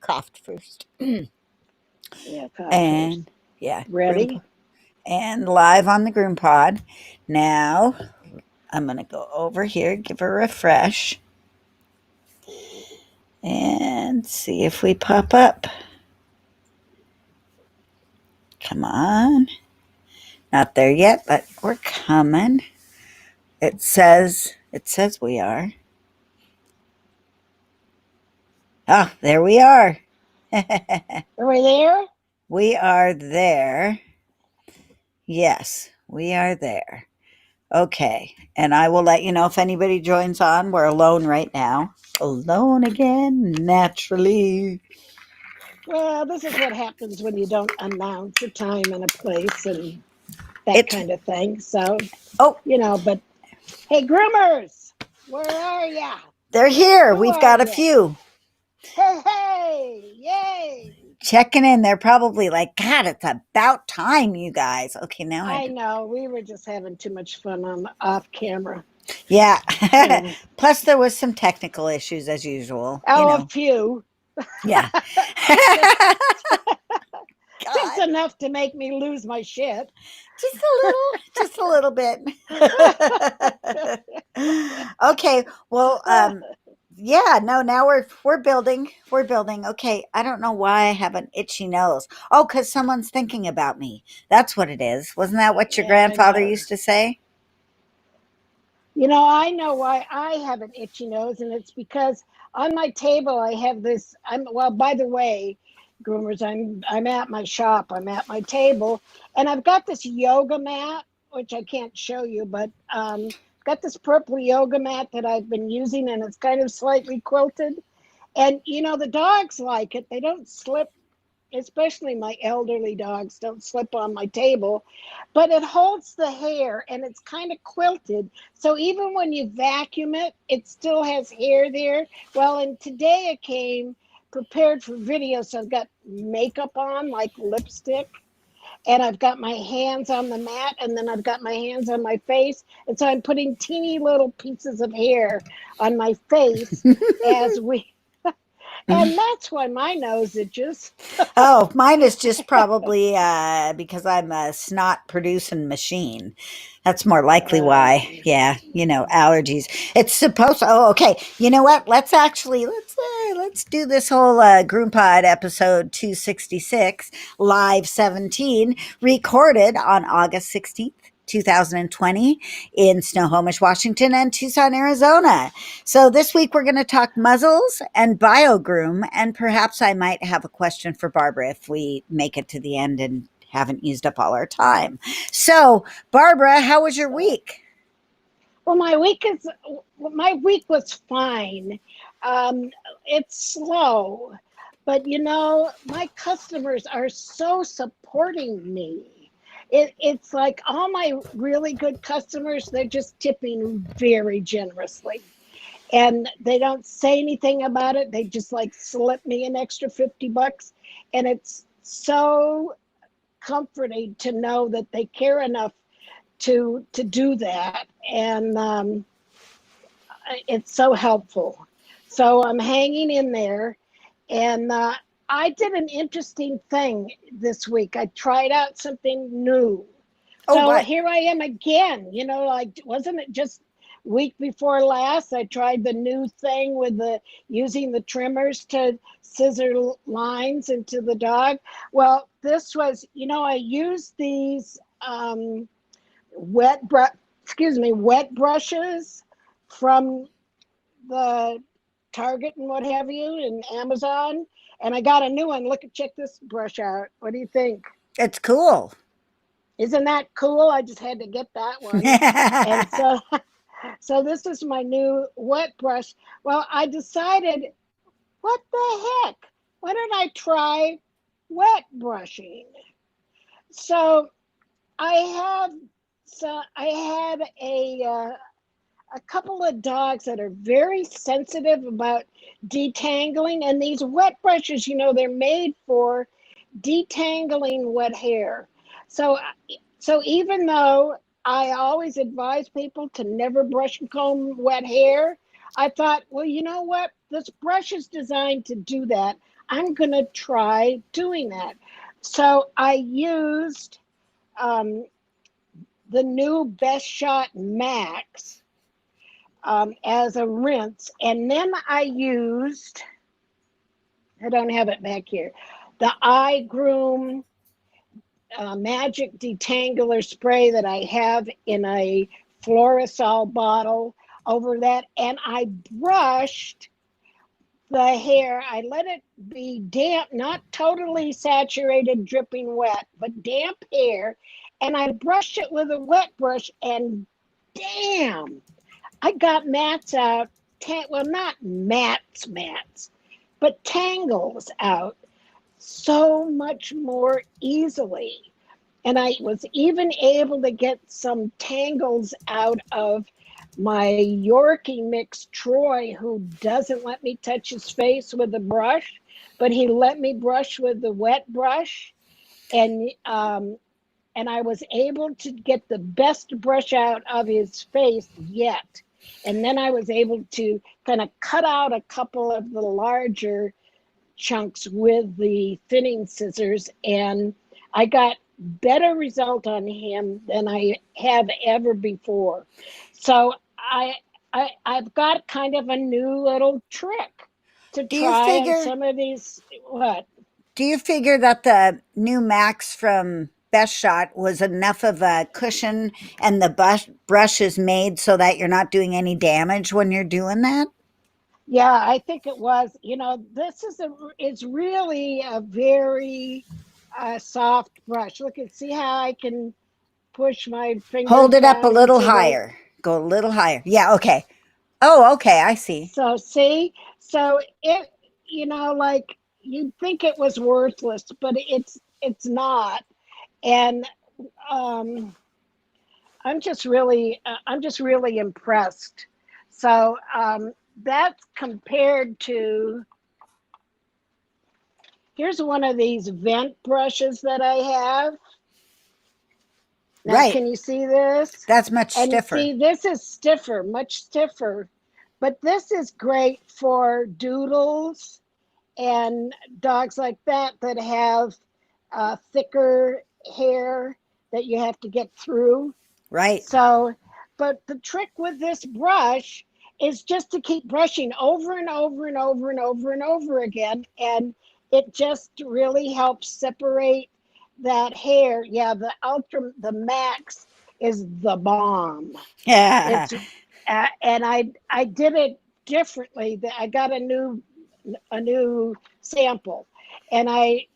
Coughed first. Yeah, cough first. And yeah, Ready? and live on the GroomPod. Now I'm gonna go over here, give a refresh, and see if we pop up. Come on. Not there yet, but we're coming. It says we are. Oh, there we are. Are we there? We are there. Yes, we are there. Okay. And I will let you know if anybody joins on. We're alone right now. Alone again, naturally. Well, this is what happens when you don't announce a time and a place and that It's, kind of thing. So, oh, but hey, groomers, where are ya? they're here. Who We've are got a ya? few Hey, hey, yay! checking in. They're probably like, God, it's about time, you guys. Okay, now I I do. know we were just having too much fun on off camera. Yeah. So, Plus, there was some technical issues as usual. oh, a few, Yeah. just just God, enough to make me lose my shit. just a little bit. Okay, well, yeah, no, now we're building. Okay, I don't know why I have an itchy nose. Oh, because someone's thinking about me. That's what it is. Wasn't that what your Yeah, I grandfather know. used to say? I know why I have an itchy nose, and it's because on my table I have this. Well, by the way, groomers, I'm at my shop. I'm at my table, and I've got this yoga mat, which I can't show you, but got this purple yoga mat that I've been using, and it's kind of slightly quilted. And the dogs like it. They don't slip, especially my elderly dogs don't slip on my table, but it holds the hair and it's kind of quilted, so even when you vacuum it, it still has hair there. Well, and today I came prepared for video, so I've got makeup on, like lipstick, and I've got my hands on the mat, and then I've got my hands on my face, and so I'm putting teeny little pieces of hair on my face as we and that's why my nose itches. Oh, mine is just probably because I'm a snot producing machine. That's more likely uh, why. Yeah, allergies. It's supposed. Oh, okay. You know what? Let's do this whole GroomPod episode 266 live 17 recorded on August 16th, 2020 in Snohomish, Washington, and Tucson, Arizona. So this week we're going to talk muzzles and BioGroom, and perhaps I might have a question for Barbara if we make it to the end and haven't used up all our time. So, Barbara, how was your week? Well, my week was fine. Um, it's slow, but my customers are so supporting me. It's like all my really good customers, they're just tipping very generously. And they don't say anything about it. They just like slip me an extra $50. And it's so comforting to know that they care enough to do that. And it's so helpful. So I'm hanging in there, and I did an interesting thing this week. I tried out something new. Oh, So what? here I am again. Like, wasn't it just week before last? I tried the new thing with the using the trimmers to scissor lines into the dog. Well, this was, I used these wet brush, wet brushes from the Target and what have you, and Amazon. And I got a new one. Check this brush out. What do you think? It's cool. Isn't that cool? I just had to get that one. And so this is my new wet brush. Well, I decided, what the heck? Why don't I try wet brushing? So I have I had a couple of dogs that are very sensitive about detangling, and these wet brushes, they're made for detangling wet hair. So so even though I always advise people to never brush and comb wet hair, I thought, well, you know what, this brush is designed to do that. I'm going to try doing that. So I used um, the new Best Shot Max as a rinse. And then I used, I don't have it back here, the BioGroom magic detangler spray that I have in a Fluorosol bottle over that. And I brushed the hair. I let it be damp, not totally saturated, dripping wet, but damp hair. And I brushed it with a wet brush, and damn, I got mats out. Well, not mats, but tangles out so much more easily. And I was even able to get some tangles out of my Yorkie mix Troy, who doesn't let me touch his face with the brush, but he let me brush with the wet brush. And I was able to get the best brush out of his face yet. And then I was able to kind of cut out a couple of the larger chunks with the thinning scissors, and I got better result on him than I have ever before. So I've got kind of a new little trick to Do you try on figure some of these. What? do you figure that the new Max from Best Shot was enough of a cushion and the brush is made so that you're not doing any damage when you're doing that? Yeah, I think it was. This is it's really a very soft brush. Look and see how I can push my Hold fingers it up a down little into the. higher. Go a little higher. Yeah, okay. Oh, okay, I see. So see, so it, like you'd think it was worthless, but it's not. And um, I'm just really impressed. So that's compared to, here's one of these vent brushes that I have. Now, Right. can you see this? That's much And stiffer. see, this is stiffer, much stiffer, but this is great for doodles and dogs like that have thicker hair that you have to get through. Right. So, but the trick with this brush is just to keep brushing over and over and over and over and over again. And it just really helps separate that hair. Yeah, the Max is the bomb. Yeah. It's, and I did it differently. I got a new sample, and I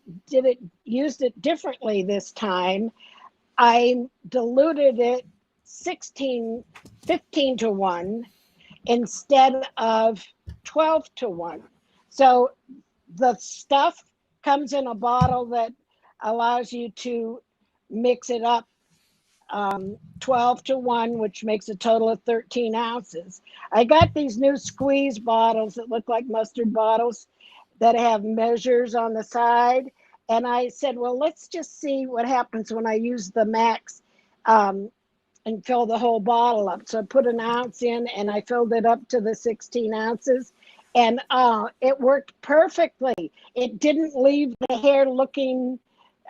used it differently this time. I diluted it 16, 15 to 1 instead of 12 to 1. So the stuff comes in a bottle that allows you to mix it up 12 to 1, which makes a total of 13 ounces. I got these new squeeze bottles that look like mustard bottles that have measures on the side. And I said, well, let's just see what happens when I use the Max um, and fill the whole bottle up. So I put an ounce in and I filled it up to the 16 ounces. And it worked perfectly. It didn't leave the hair looking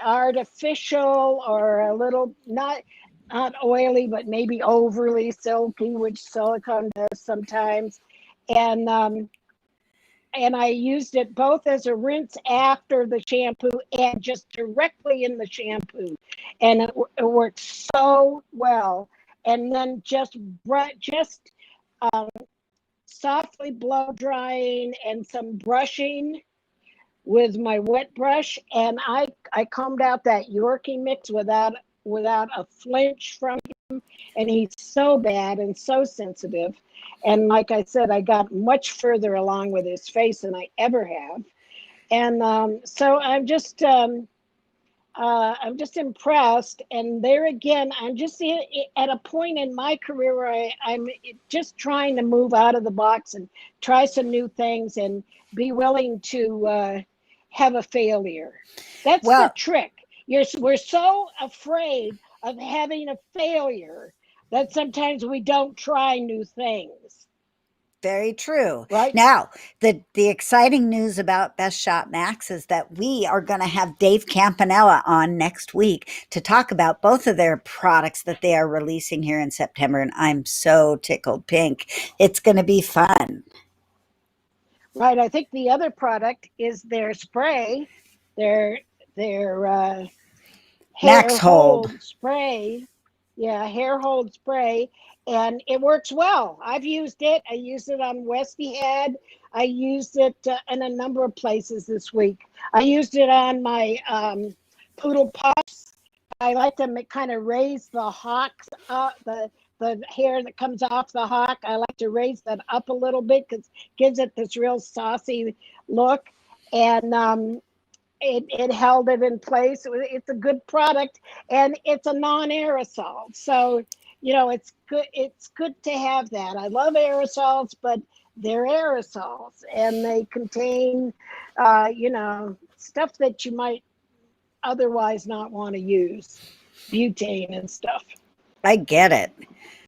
artificial or a little not oily, but maybe overly silky, which silicone does sometimes. And I used it both as a rinse after the shampoo and just directly in the shampoo, and it worked so well. And then just um, softly blow drying and some brushing with my wet brush, and I combed out that Yorkie mix without a flinch from him. And he's so bad and so sensitive. And like I said, I got much further along with his face than I ever have. And so I'm just impressed. And there again, I'm just at a point in my career where I'm just trying to move out of the box and try some new things and be willing to have a failure. That's the Well, trick. We're so afraid of having a failure that sometimes we don't try new things. Very true. right? Now, the exciting news about Best Shot Max is that we are going to have Dave Campanella on next week to talk about both of their products that they are releasing here in September, and I'm so tickled pink. It's going to be fun. Right. I think the other product is their spray, their their Max hair hold. hold spray. Yeah, hair hold spray. And it works well. I've used it. I used it on Westy Head. I used it in a number of places this week. I used it on my poodle pups. I like to kind of raise the hocks up, the hair that comes off the hawk. I like to raise that up a little bit because it gives it this real saucy look. And it held it in place. It's a good product, and it's a non-aerosol. So, it's good. It's good to have that. I love aerosols, but they're aerosols, and they contain, stuff that you might otherwise not want to use, butane and stuff. I get it.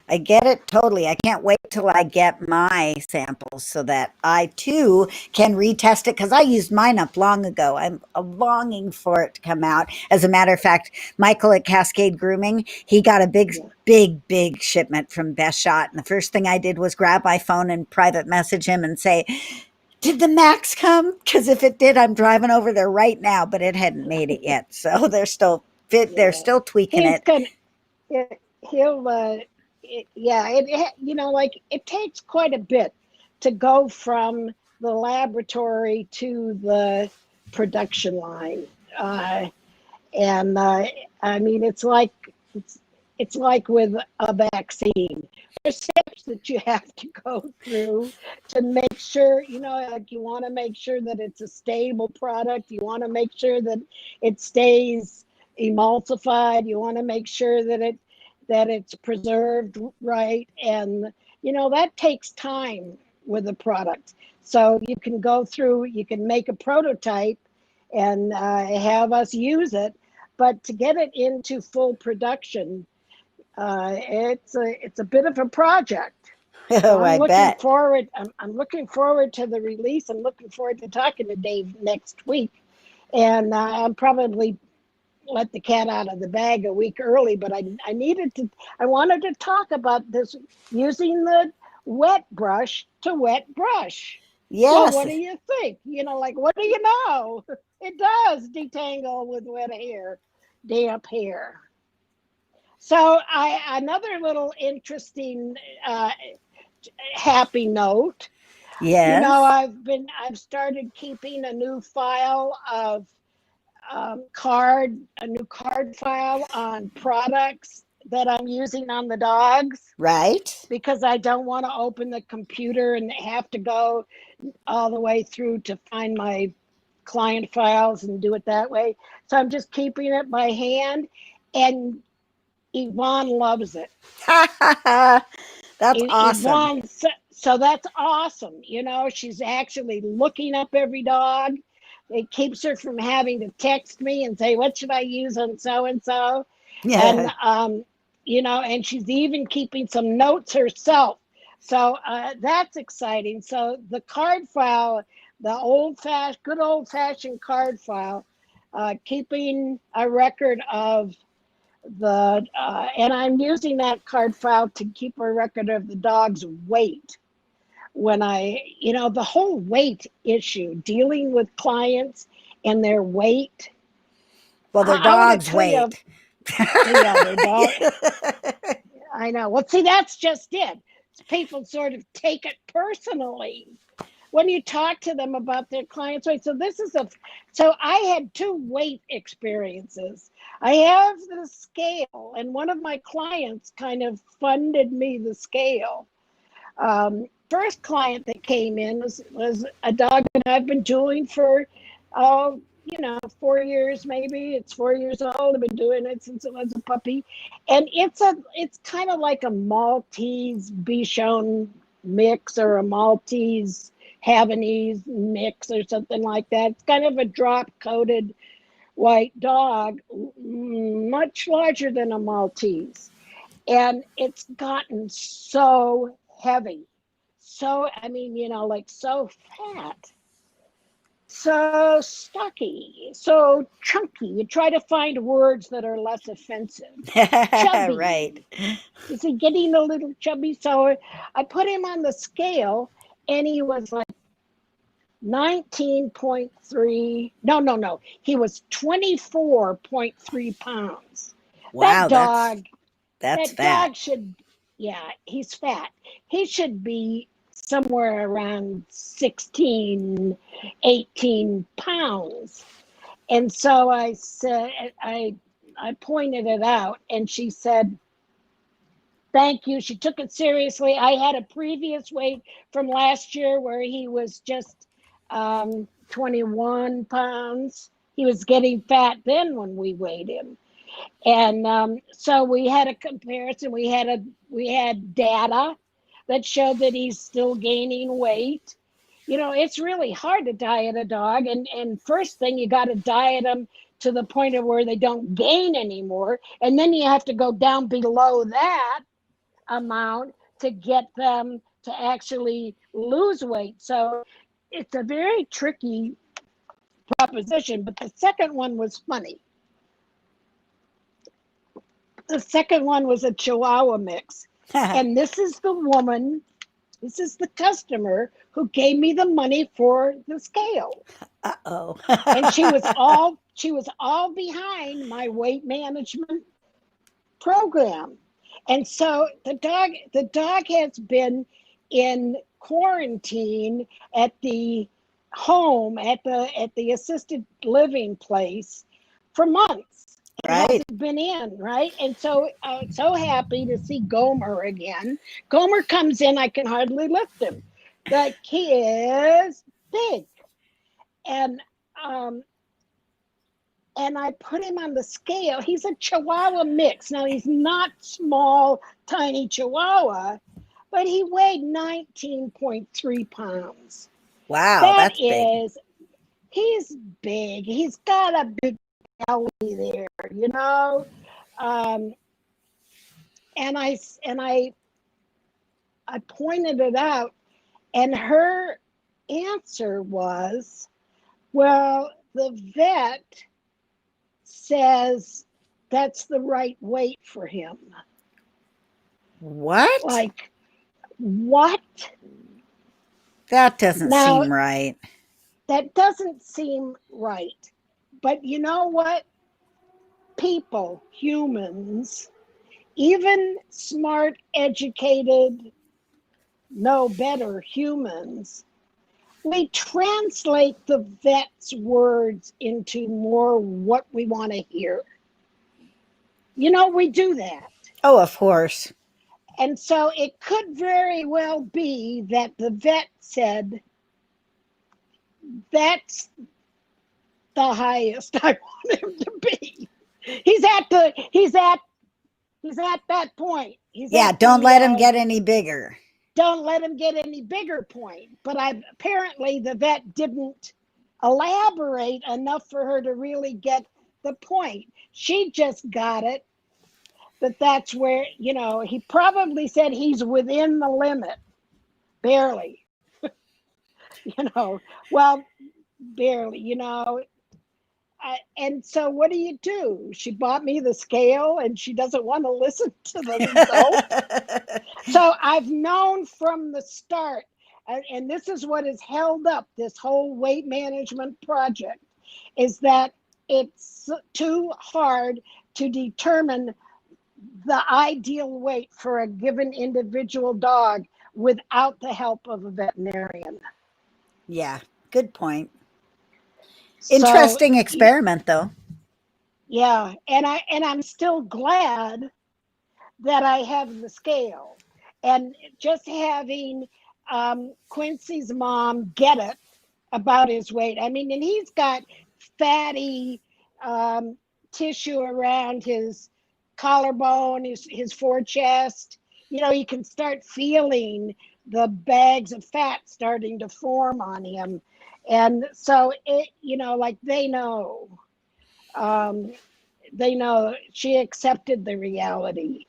I get it totally. I can't wait till I get my samples so that I too can retest it because I used mine up long ago. I'm longing for it to come out. As a matter of fact, Michael at Cascade Grooming, he got a big, Yeah, big shipment from Best Shot. And the first thing I did was grab my phone and private message him and say, did the Max come? Because if it did, I'm driving over there right now, but it hadn't made it yet. So they're still fit. They're yeah. still tweaking He's it. gonna. He'll. Yeah. Like it takes quite a bit to go from the laboratory to the production line. And I mean, it's it's like with a vaccine. There's steps that you have to go through to make sure, like you want to make sure that it's a stable product. You want to make sure that it stays emulsified. You want to make sure that it's preserved right, and that takes time with a product. So you can go through, you can make a prototype and have us use it, but to get it into full production, it's a bit of a project. So Oh, I bet. I'm looking forward to the release. I'm looking forward to talking to Dave next week, and I'm probably let the cat out of the bag a week early. But I wanted to talk about this using the wet brush to wet brush. Well, Yes. what do you think? Like, what do you know? It does detangle with wet hair, damp hair. So, another little interesting, happy note. Yes. I've started keeping a new file of a new card file on products that I'm using on the dogs Right. because I don't want to open the computer and have to go all the way through to find my client files and do it that way. So I'm just keeping it by hand, and Yvonne loves it. That's awesome. Yvonne, so that's awesome. She's actually looking up every dog. It keeps her from having to text me and say, "What should I use on so and so?" And Yeah. and she's even keeping some notes herself. So that's exciting. So the card file, good old fashioned card file, keeping a record of and I'm using that card file to keep a record of the dog's weight. The whole weight issue, dealing with clients and their weight. Well, their I want to dogs tell you, wait. yeah, their dog. I know. Well, see, that's just it. People sort of take it personally when you talk to them about their clients' weight. So I had two weight experiences. I have the scale, and one of my clients kind of funded me the scale. First client that came in was a dog that I've been doing for, 4 years maybe. It's 4 years old. I've been doing it since it was a puppy, and it's kind of like a Maltese Bichon mix or a Maltese Havanese mix or something like that. It's kind of a drop coated white dog, much larger than a Maltese, and it's gotten so heavy, so, I mean, like so fat, so stocky, so chunky. You try to find words that are less offensive. Right. Chubby. Is he getting a little chubby? So I put him on the scale and he was like 19.3. No. He was 24.3 pounds. Wow, That dog, that's that fat. dog should, yeah, he's fat. He should be somewhere around 16, 18 pounds. And so I said, I pointed it out, and she said, thank you. She took it seriously. I had a previous weight from last year where he was just 21 pounds. He was getting fat then when we weighed him. And so we had a comparison. We had data that showed that he's still gaining weight. It's really hard to diet a dog. And first thing, you got to diet them to the point of where they don't gain anymore. And then you have to go down below that amount to get them to actually lose weight. So it's a very tricky proposition. But the second one was funny. The second one was a Chihuahua mix. And this is the customer who gave me the money for the scale. Uh-oh. And she was all behind my weight management program. And so the dog has been in quarantine at the home, at the assisted living place for months. He Right. hasn't been in, right? And so so happy to see Gomer again. Gomer comes in, I can hardly lift him. Like, he is big. And um and I put him on the scale. He's a Chihuahua mix. Now, he's not small, tiny Chihuahua, but he weighed 19.3 pounds. Wow, That that's big. is, he's big. He's got a big belly there. Um, and I pointed it out, and her answer was, well, the vet says that's the right weight for him. What? Like, what? That doesn't Now, seem right. that doesn't seem right. But you know what? People, humans, even smart, educated, know better humans, we translate the vet's words into more what we want to hear. We do that. Oh, of course. And so it could very well be that the vet said, that's the highest I want him to be. He's at that point. He's Yeah, at don't the let him get any bigger. don't let him get any bigger point. But apparently the vet didn't elaborate enough for her to really get the point. She just got it, that that's where, he probably said he's within the limit, barely. Well, barely. And so what do? She bought me the scale and she doesn't want to listen to the results. So I've known from the start, and this is what has held up this whole weight management project, is that it's too hard to determine the ideal weight for a given individual dog without the help of a veterinarian. Yeah, good point. So Interesting experiment, though. yeah, and I'm still glad that I have the scale, and just having Quincy's mom get it about his weight. I mean, and he's got fatty um, tissue around his collarbone, his forechest. You can start feeling the bags of fat starting to form on him. And so like um, they know she accepted the reality.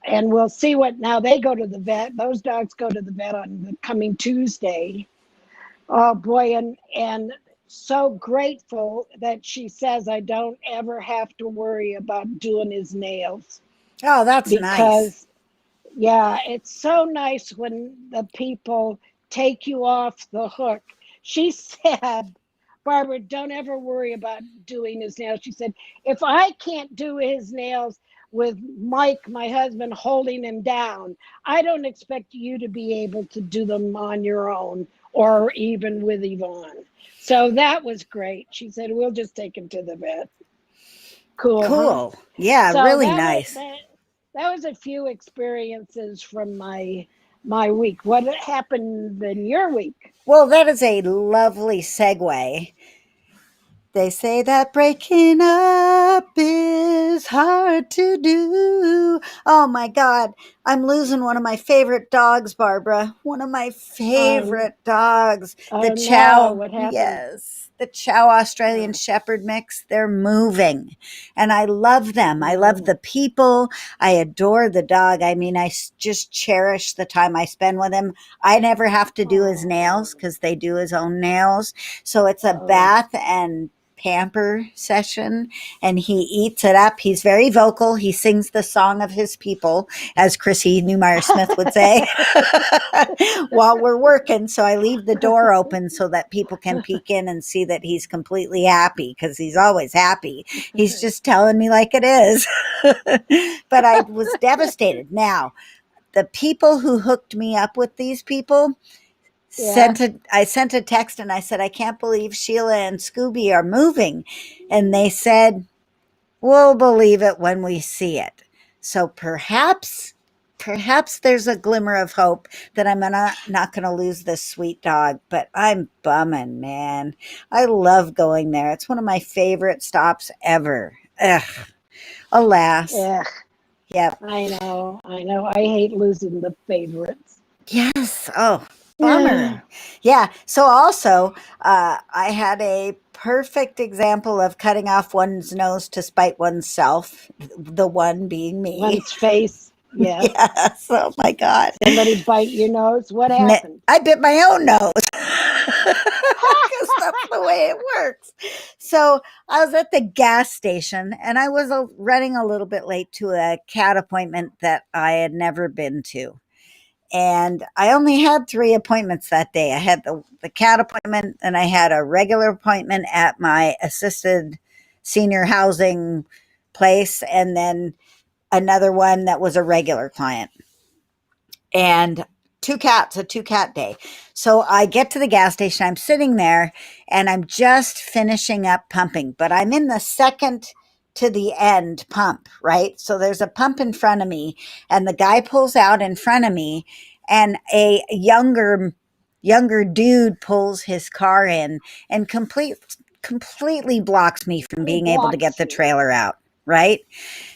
And we'll see what now they go to the vet. Those dogs go to the vet on the coming Tuesday. Oh boy, and so grateful that she says I don't ever have to worry about doing his nails Oh, that's nice. because yeah, it's so nice when the people take you off the hook. She said, Barbara, don't ever worry about doing his nails. She said, if I can't do his nails with Mike, my husband, holding him down, I don't expect you to be able to do them on your own or even with Yvonne. So that was great. She said, we'll just take him to the vet. Cool, huh? Cool. Yeah, So really nice. that was a few experiences from my week. What happened in your week? Well, that is a lovely segue. They say that breaking up is hard to do. Oh my God. I'm losing one of my favorite dogs, Barbara. One of my Um, favorite dogs. The oh no, Chow, what happened? yes. The Chow Australian Oh, Shepherd mix. They're moving. And I love them. I love oh, the people. I adore the dog. I mean, just cherish the time I spend with him. I never have to do his nails oh, because they do his own nails. So it's a oh. bath and pamper session, and he eats it up. He's very vocal. He sings the song of his people, as Chrissy Newmeyer Smith would say, while we're working. So I leave the door open so that people can peek in and see that he's completely happy because he's always happy. He's just telling me like it is. But I was devastated. Now, the people who hooked me up with these people Yeah. I sent a text and I said, I can't believe Sheila and Scooby are moving. And they said, we'll believe it when we see it. So perhaps there's a glimmer of hope that I'm not going to lose this sweet dog, but I'm bumming, man. I love going there. It's one of my favorite stops ever. Ugh, alas. Yeah. Yep. I know. I know. I hate losing the favorites. Yes. Oh, Yeah. bummer. Yeah. So also, I had a perfect example of cutting off one's nose to spite oneself, the one being me. One's face. Yes. Yes. Oh my God. Somebody bite your nose. What happened? I bit my own nose because that's the way it works. So I was at the gas station and I was running a little bit late to a cat appointment that I had never been to. And I only had 3 appointments that day. I had the cat appointment, and I had a regular appointment at my assisted senior housing place, and then another one that was a regular client. And a 2 cat day. So I get to the gas station, I'm sitting there, and I'm just finishing up pumping, but I'm in the second to the end pump, right? So there's a pump in front of me, and the guy pulls out in front of me, and a younger dude pulls his car in and completely blocks me from He being able to get blocks the you. trailer out, right?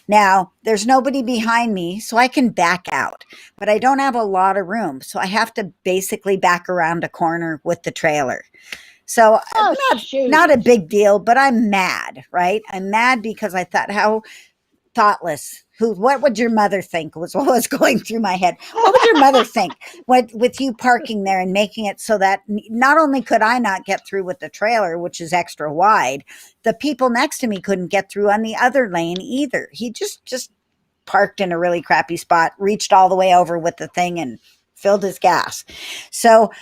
Now, there's nobody behind me, so I can back out, but I don't have a lot of room. So I have to basically back around a corner with the trailer. So Oh not a shoot. big deal, but I'm mad, right? I'm mad because I thought, how thoughtless. What would your mother think was what was going through my head? What would your mother think with you parking there and making it so that not only could I not get through with the trailer, which is extra wide, the people next to me couldn't get through on the other lane either. He just parked in a really crappy spot, reached all the way over with the thing and filled his gas. So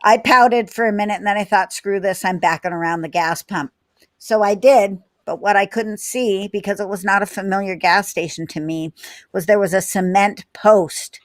I pouted for a minute and then I thought, screw this, I'm backing around the gas pump. So I did. But what I couldn't see, because it was not a familiar gas station to me, was there was a cement post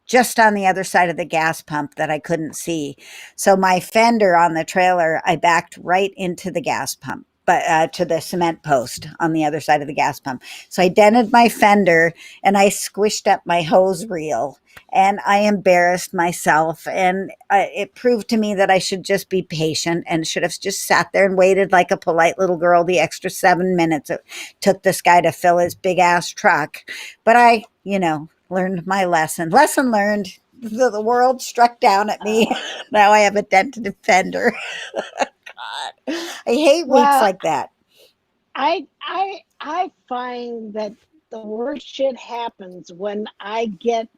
just on the other side of the gas pump that I couldn't see. So my fender on the trailer, I backed right into the gas pump, but to the cement post on the other side of the gas pump. So I dented my fender and I squished up my hose reel and I embarrassed myself. And it proved to me that I should just be patient and should have just sat there and waited like a polite little girl the extra 7 minutes it took this guy to fill his big ass truck. But learned my lesson. Lesson learned. The world struck down at me. Uh, Now I have a dented fender. God, I hate weeks well, like that. I find that the worst shit happens when I get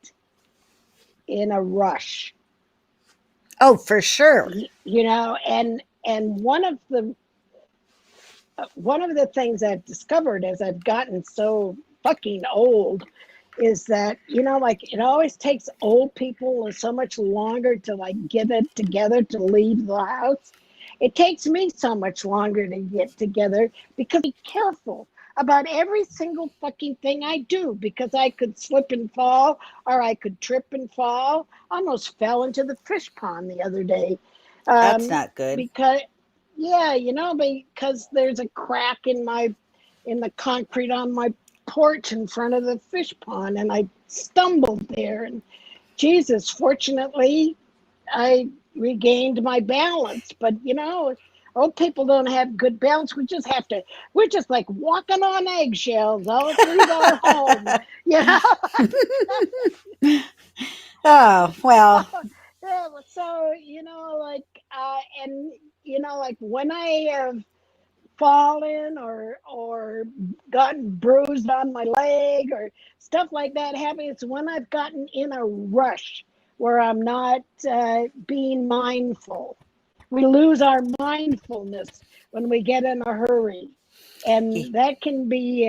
in a rush. Oh, for sure. You know, and one of the things I've discovered as I've gotten so fucking old is that, you know, like it always takes old people so much longer to like get it together to leave the house. It takes me so much longer to get together because I be careful about every single fucking thing I do because I could slip and fall or I could trip and fall. I almost fell into the fish pond the other day. That's Um, not good. because yeah, you know, because there's a crack in the concrete on my porch in front of the fish pond, and I stumbled there. And Jesus, fortunately, I regained my balance. But you know, old people don't have good balance. We're just like walking on eggshells all through our home. You know. Oh, well, Yeah, so you know, like, and you know, like when I have fallen or gotten bruised on my leg or stuff like that happen. It's when I've gotten in a rush where I'm not being mindful. We lose our mindfulness when we get in a hurry, y- and that can be,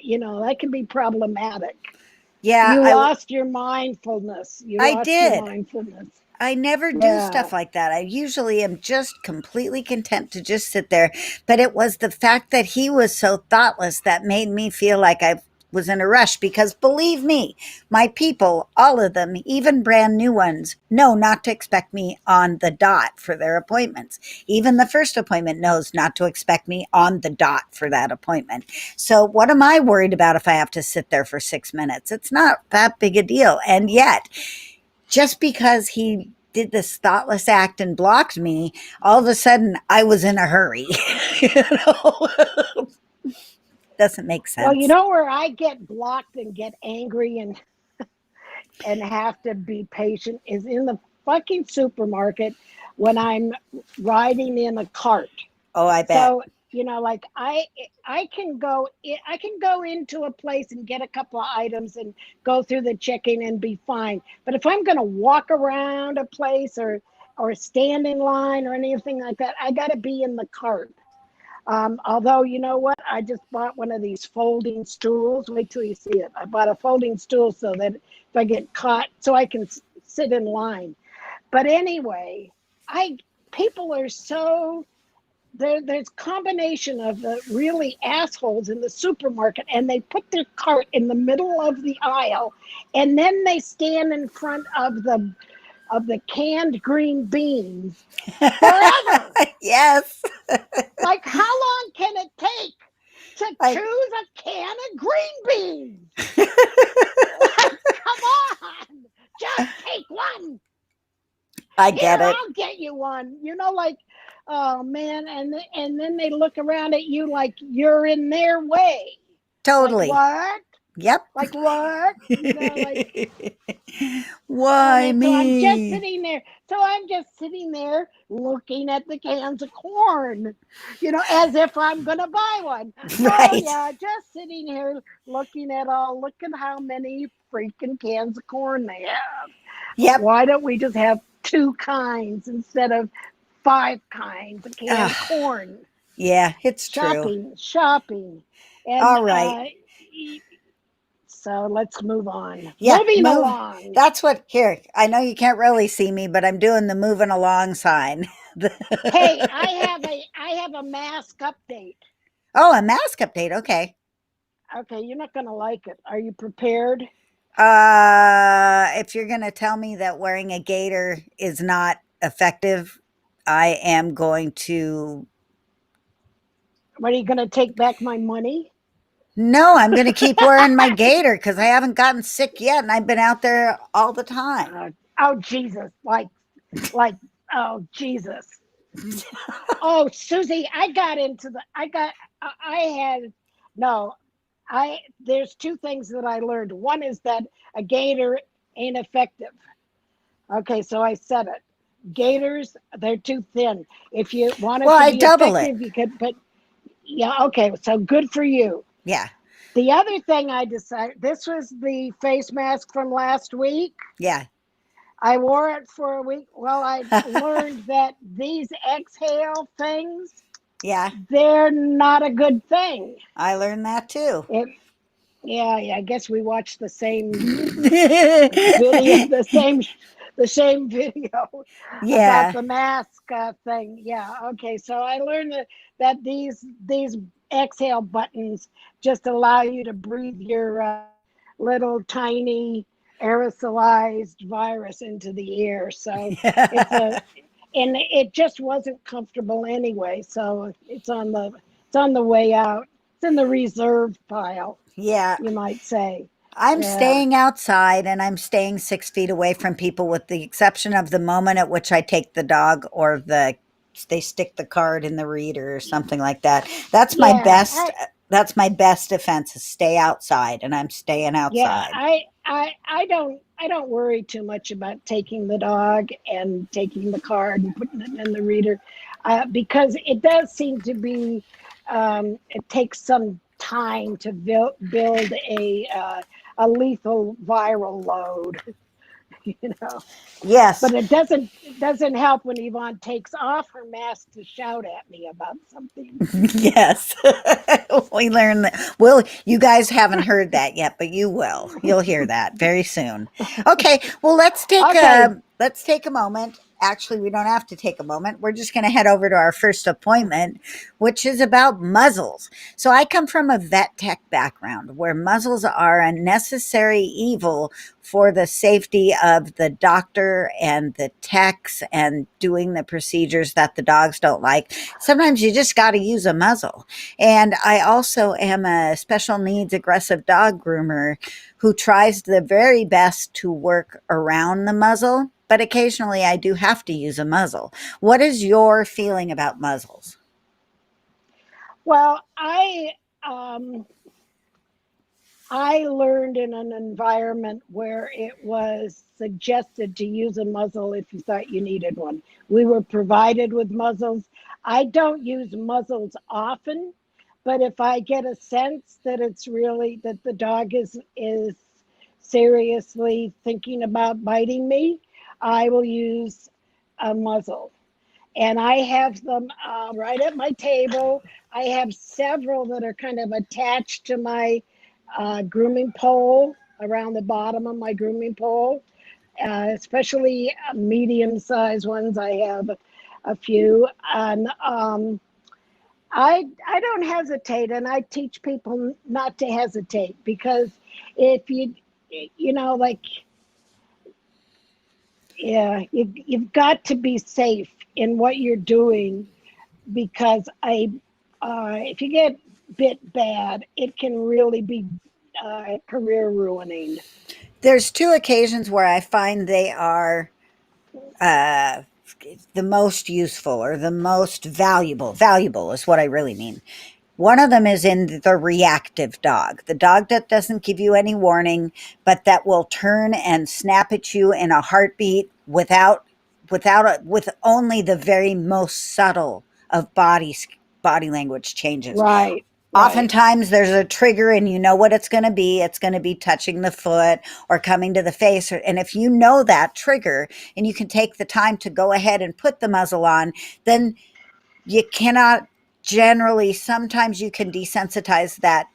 you know, that can be problematic. yeah, You lost your mindfulness. You I lost your did. mindfulness. I never do Yeah. stuff like that. I usually am just completely content to just sit there. But it was the fact that he was so thoughtless that made me feel like I was in a rush because believe me, my people, all of them, even brand new ones, know not to expect me on the dot for their appointments. Even the first appointment knows not to expect me on the dot for that appointment. So, what am I worried about if I have to sit there for 6 minutes? It's not that big a deal. And yet, just because he did this thoughtless act and blocked me, all of a sudden I was in a hurry. you know? Doesn't make Well, you sense. know where I get blocked and get angry and have to be patient is in the fucking supermarket when I'm riding in a cart. Oh, I bet. So, you know, like I can go into a place and get a couple of items and go through the checking and be fine. But if I'm going to walk around a place or stand in line or anything like that, I got to be in the cart. Although, you know what? I just bought one of these folding stools. Wait till you see it. I bought a folding stool so that if I get caught, so I can sit in line. But anyway, I people are so there's combination of the really assholes in the supermarket, and they put their cart in the middle of the aisle, and then they stand in front of the canned green beans forever. yes. Like, how long can it take to I choose a can of green beans? Like, come on, just take one. I get Here, it. I'll get you one. You know, like, oh man, and then they look around at you like you're in their way. Like Totally. what? Yep. Like what? You know, like oh Why man. me? So I'm just sitting there looking at the cans of corn. You know, as if I'm gonna buy one. Oh Right. yeah, just sitting here looking at look at how many freaking cans of corn they have. Yep. Why don't we just have two kinds instead of five kinds of canned Ugh. corn? Yeah, it's true. Shopping. And All right. so let's move on. Yeah, Moving move. along. That's what here. I know you can't really see me, but I'm doing the moving along sign. Hey, I have a mask update. Oh, a mask update. Okay. Okay, you're not gonna like it. Are you prepared? If you're going to tell me that wearing a gaiter is not effective, I am going to. Are you gonna take back my money? No, I'm going to keep wearing my gaiter because I haven't gotten sick yet and I've been out there all the time. Oh Jesus! Like oh Jesus! Oh Susie, I had no. I There's two things that I learned. One is that a gator ain't effective. Okay, so I said it. Gators, they're too thin. If you want Well, it to I be double it. effective, you could put yeah, okay, so good for you. Yeah. The other thing I decided, this was the face mask from last week. Yeah. I wore it for a week. Well, I learned that these exhale things, Yeah. they're not a good thing. I learned that too. It, yeah, I guess we watched video, the same video about Yeah. the mask thing. Yeah, okay. So I learned that these exhale buttons just allow you to breathe your little tiny aerosolized virus into the air. So it's a and it just wasn't comfortable anyway. So it's on the way out. It's in the reserve pile, Yeah. you might say. I'm Yeah. staying outside and I'm staying 6 feet away from people with the exception of the moment at which I take the dog or they stick the card in the reader or something like that. That's my Yeah, best that's my best defense is stay outside and I'm staying yeah, outside. I don't worry too much about taking the dog and taking the card and putting it in the reader, because it does seem to be, it takes some time to build a lethal viral load, you know. Yes. But it doesn't help when Yvonne takes off her mask to shout at me about something. Yes. We learned that. Well, you guys haven't heard that yet, but you will. You'll hear that very soon. Okay. Well, Okay. let's take a moment. Actually, we don't have to take a moment. We're just going to head over to our first appointment, which is about muzzles. So I come from a vet tech background where muzzles are a necessary evil for the safety of the doctor and the techs and doing the procedures that the dogs don't like. Sometimes you just got to use a muzzle. And I also am a special needs aggressive dog groomer who tries the very best to work around the muzzle, but occasionally I do have to use a muzzle. What is your feeling about muzzles? Well, I learned in an environment where it was suggested to use a muzzle if you thought you needed one. We were provided with muzzles. I don't use muzzles often, but if I get a sense that it's really that the dog is seriously thinking about biting me, I will use a muzzle. And I have them right at my table. I have several that are kind of attached to my grooming pole, around the bottom of my grooming pole, especially medium-sized ones. I have a few, and I don't hesitate, and I teach people not to hesitate, because if like, yeah, you've got to be safe in what you're doing, because if you get bit bad, it can really be career ruining. There's two occasions where I find they are uh, the most useful or the most valuable. Valuable is what I really mean. One of them is in the reactive dog, the dog that doesn't give you any warning, but that will turn and snap at you in a heartbeat with only the very most subtle of body language changes. Right, right, Oftentimes there's a trigger and you know what it's going to be. It's going to be touching the foot or coming to the face. And if you know that trigger and you can take the time to go ahead and put the muzzle on, then you cannot generally, sometimes you can desensitize that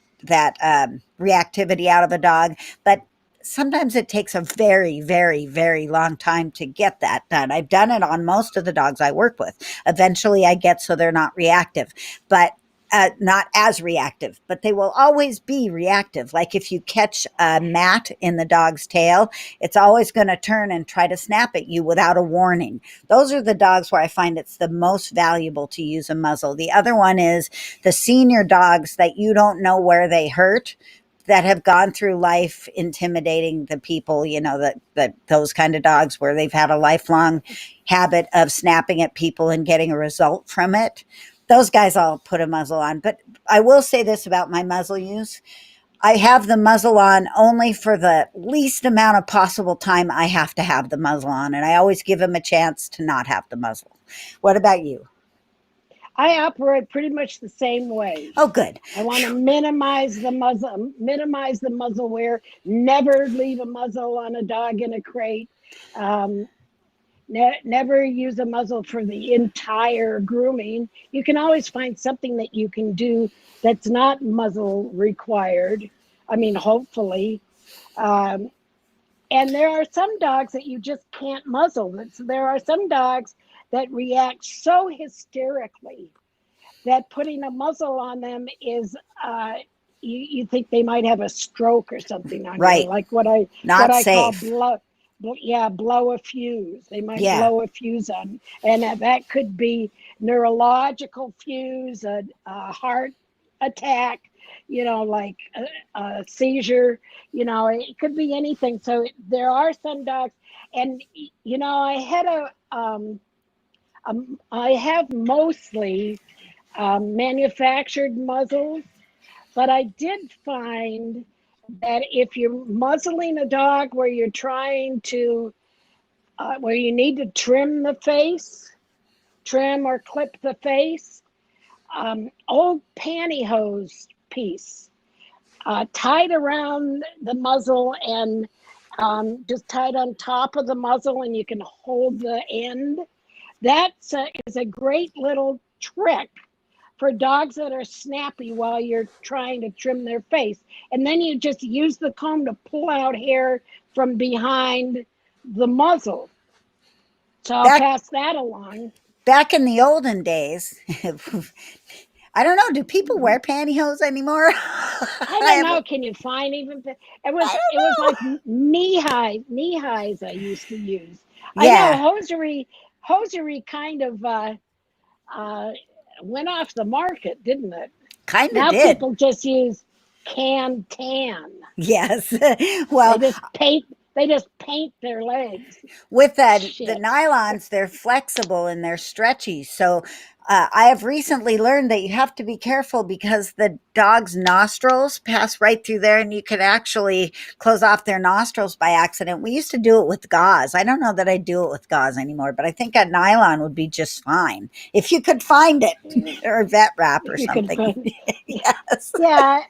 reactivity out of a dog, but sometimes it takes a very, very, very long time to get that done. I've done it on most of the dogs I work with. Eventually I get so they're not reactive, but not as reactive, but they will always be reactive. Like if you catch a mat in the dog's tail, it's always going to turn and try to snap at you without a warning. Those are the dogs where I find it's the most valuable to use a muzzle. The other one is the senior dogs that you don't know where they hurt, that have gone through life intimidating the people, that those kind of dogs where they've had a lifelong habit of snapping at people and getting a result from it. Those guys I'll put a muzzle on. But I will say this about my muzzle use. I have the muzzle on only for the least amount of possible time I have to have the muzzle on. And I always give him a chance to not have the muzzle. What about you? I operate pretty much the same way. Oh, good. I want to Phew. minimize the muzzle wear. Never leave a muzzle on a dog in a crate. Um, Never use a muzzle for the entire grooming. You can always find something that you can do that's not muzzle required. I mean, hopefully. Um, and there are some dogs that you just can't muzzle. There are some dogs that react so hysterically that putting a muzzle on them is you think they might have a stroke or something on you, Right. like what Not I call safe. blow. Yeah, blow a fuse. They might Yeah. blow a fuse on, and that could be neurological fuse, a heart attack, like a seizure. It could be anything. So there are some dogs, and I have mostly manufactured muzzles, but I did find that if you're muzzling a dog where you need to trim the face, trim or clip the face, old pantyhose piece tied around the muzzle and just tied on top of the muzzle, and you can hold the end. That is a great little trick for dogs that are snappy while you're trying to trim their face. And then you just use the comb to pull out hair from behind the muzzle. So I'll Back pass that along. back in the olden days, I don't know. Do people wear pantyhose anymore? I I don't have. know. Can you find even? I It was like don't know. knee highs I used to use. I know Yeah, hosiery kind of uh, went off the market, didn't it? kind of Now did. people just use can tan. Yes. They Well, just paint. They just paint their legs. with the Shit. nylons, they're flexible and they're stretchy. So I have recently learned that you have to be careful because the dog's nostrils pass right through there, and you could actually close off their nostrils by accident. We used to do it with gauze. I don't know that I do it with gauze anymore, but I think a nylon would be just fine if you could find it, or vet wrap or If you could something. find. Yeah, Yes. yeah,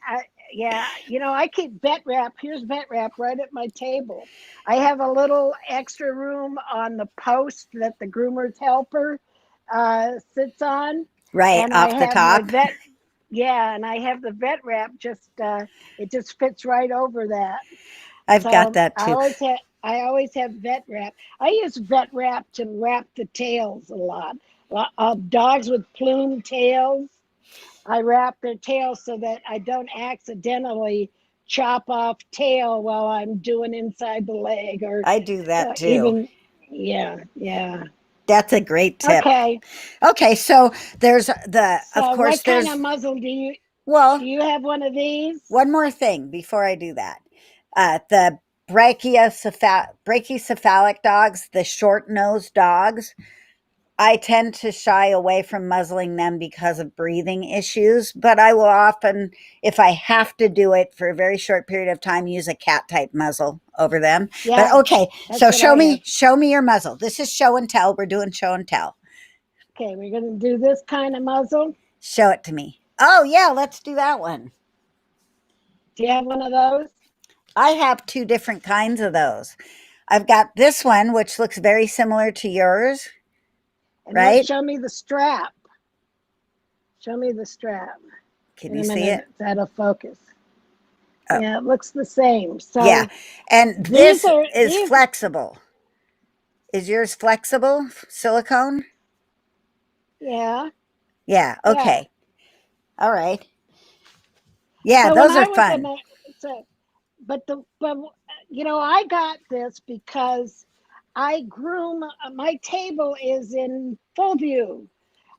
yeah. I keep vet wrap. Here's vet wrap right at my table. I have a little extra room on the post that the groomer's helper sits on, Right and I off the have my top. vet. Yeah, and I have the vet wrap. It just fits right over that. I've got So that too. I always have vet wrap. I use vet wrap to wrap the tails a lot. Dogs with plume tails, I wrap their tails so that I don't accidentally chop off tail while I'm doing inside the leg or I do that too. even, yeah, yeah. That's a great tip. Okay. Okay, so there's of So course, what kind of there's, muzzle do well, you have one of these? one more thing before I do that. The brachycephalic dogs, the short nosed dogs, I tend to shy away from muzzling them because of breathing issues, but I will often, if I have to do it for a very short period of time, use a cat type muzzle over them. But Yeah, okay, that's so what I have. show me your muzzle. This is show and tell. We're doing show and tell. Okay, we're going to do this kind of muzzle. Show it to me. Oh yeah, let's do that one. Do you have one of those? I have two different kinds of those. I've got this one, which looks very similar to yours, And let's right? show me the strap. Show me the strap. Can In you a see minute, it? it's out of focus. Oh, Yeah, it looks the same. yeah. So And these this are is these. flexible. Is yours flexible silicone? Yeah, Yeah. yeah. Okay. All right. Yeah, So when those are I was in fun. my so, but I got this because I groom. My table is in full view.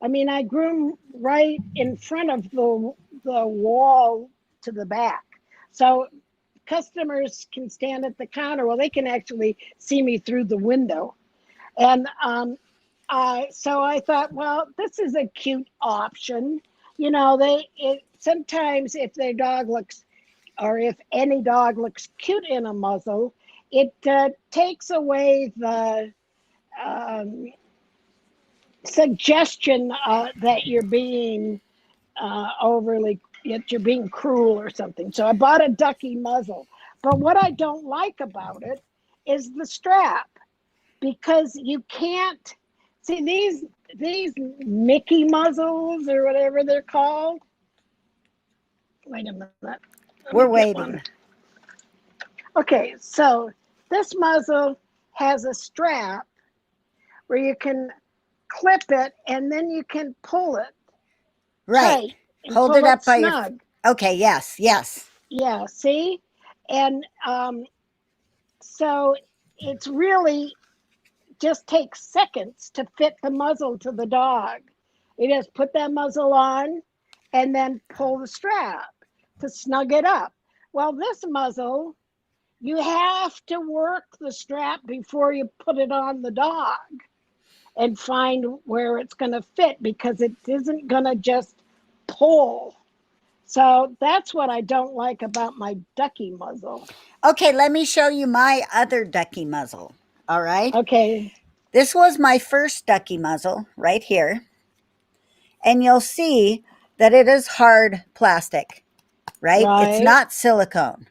I mean, I groom right in front of the wall to the back, so customers can stand at the counter. Well, they can actually see me through the window, and so I thought, well, this is a cute option. Sometimes if their dog looks, or if any dog looks cute in a muzzle, it takes away um, suggestion that you're being cruel or something. So I bought a ducky muzzle. But what I don't like about it is the strap, because you can't see these Mickey muzzles or whatever they're called. Wait a minute. Let We're me get waiting. one. Okay, so this muzzle has a strap where you can clip it and then you can pull it Right. tight and Hold it pull it up by your. snug. Okay. Yes. Yes. Yeah, see? And so it's really just takes seconds to fit the muzzle to the dog. You just put that muzzle on and then pull the strap to snug it up. Well, this muzzle, you have to work the strap before you put it on the dog and find where it's going to fit, because it isn't going to just pull. So that's what I don't like about my ducky muzzle. Okay. Let me show you my other ducky muzzle. All right. Okay, This was my first ducky muzzle right here. And you'll see that it is hard plastic, right? It's right, not silicone.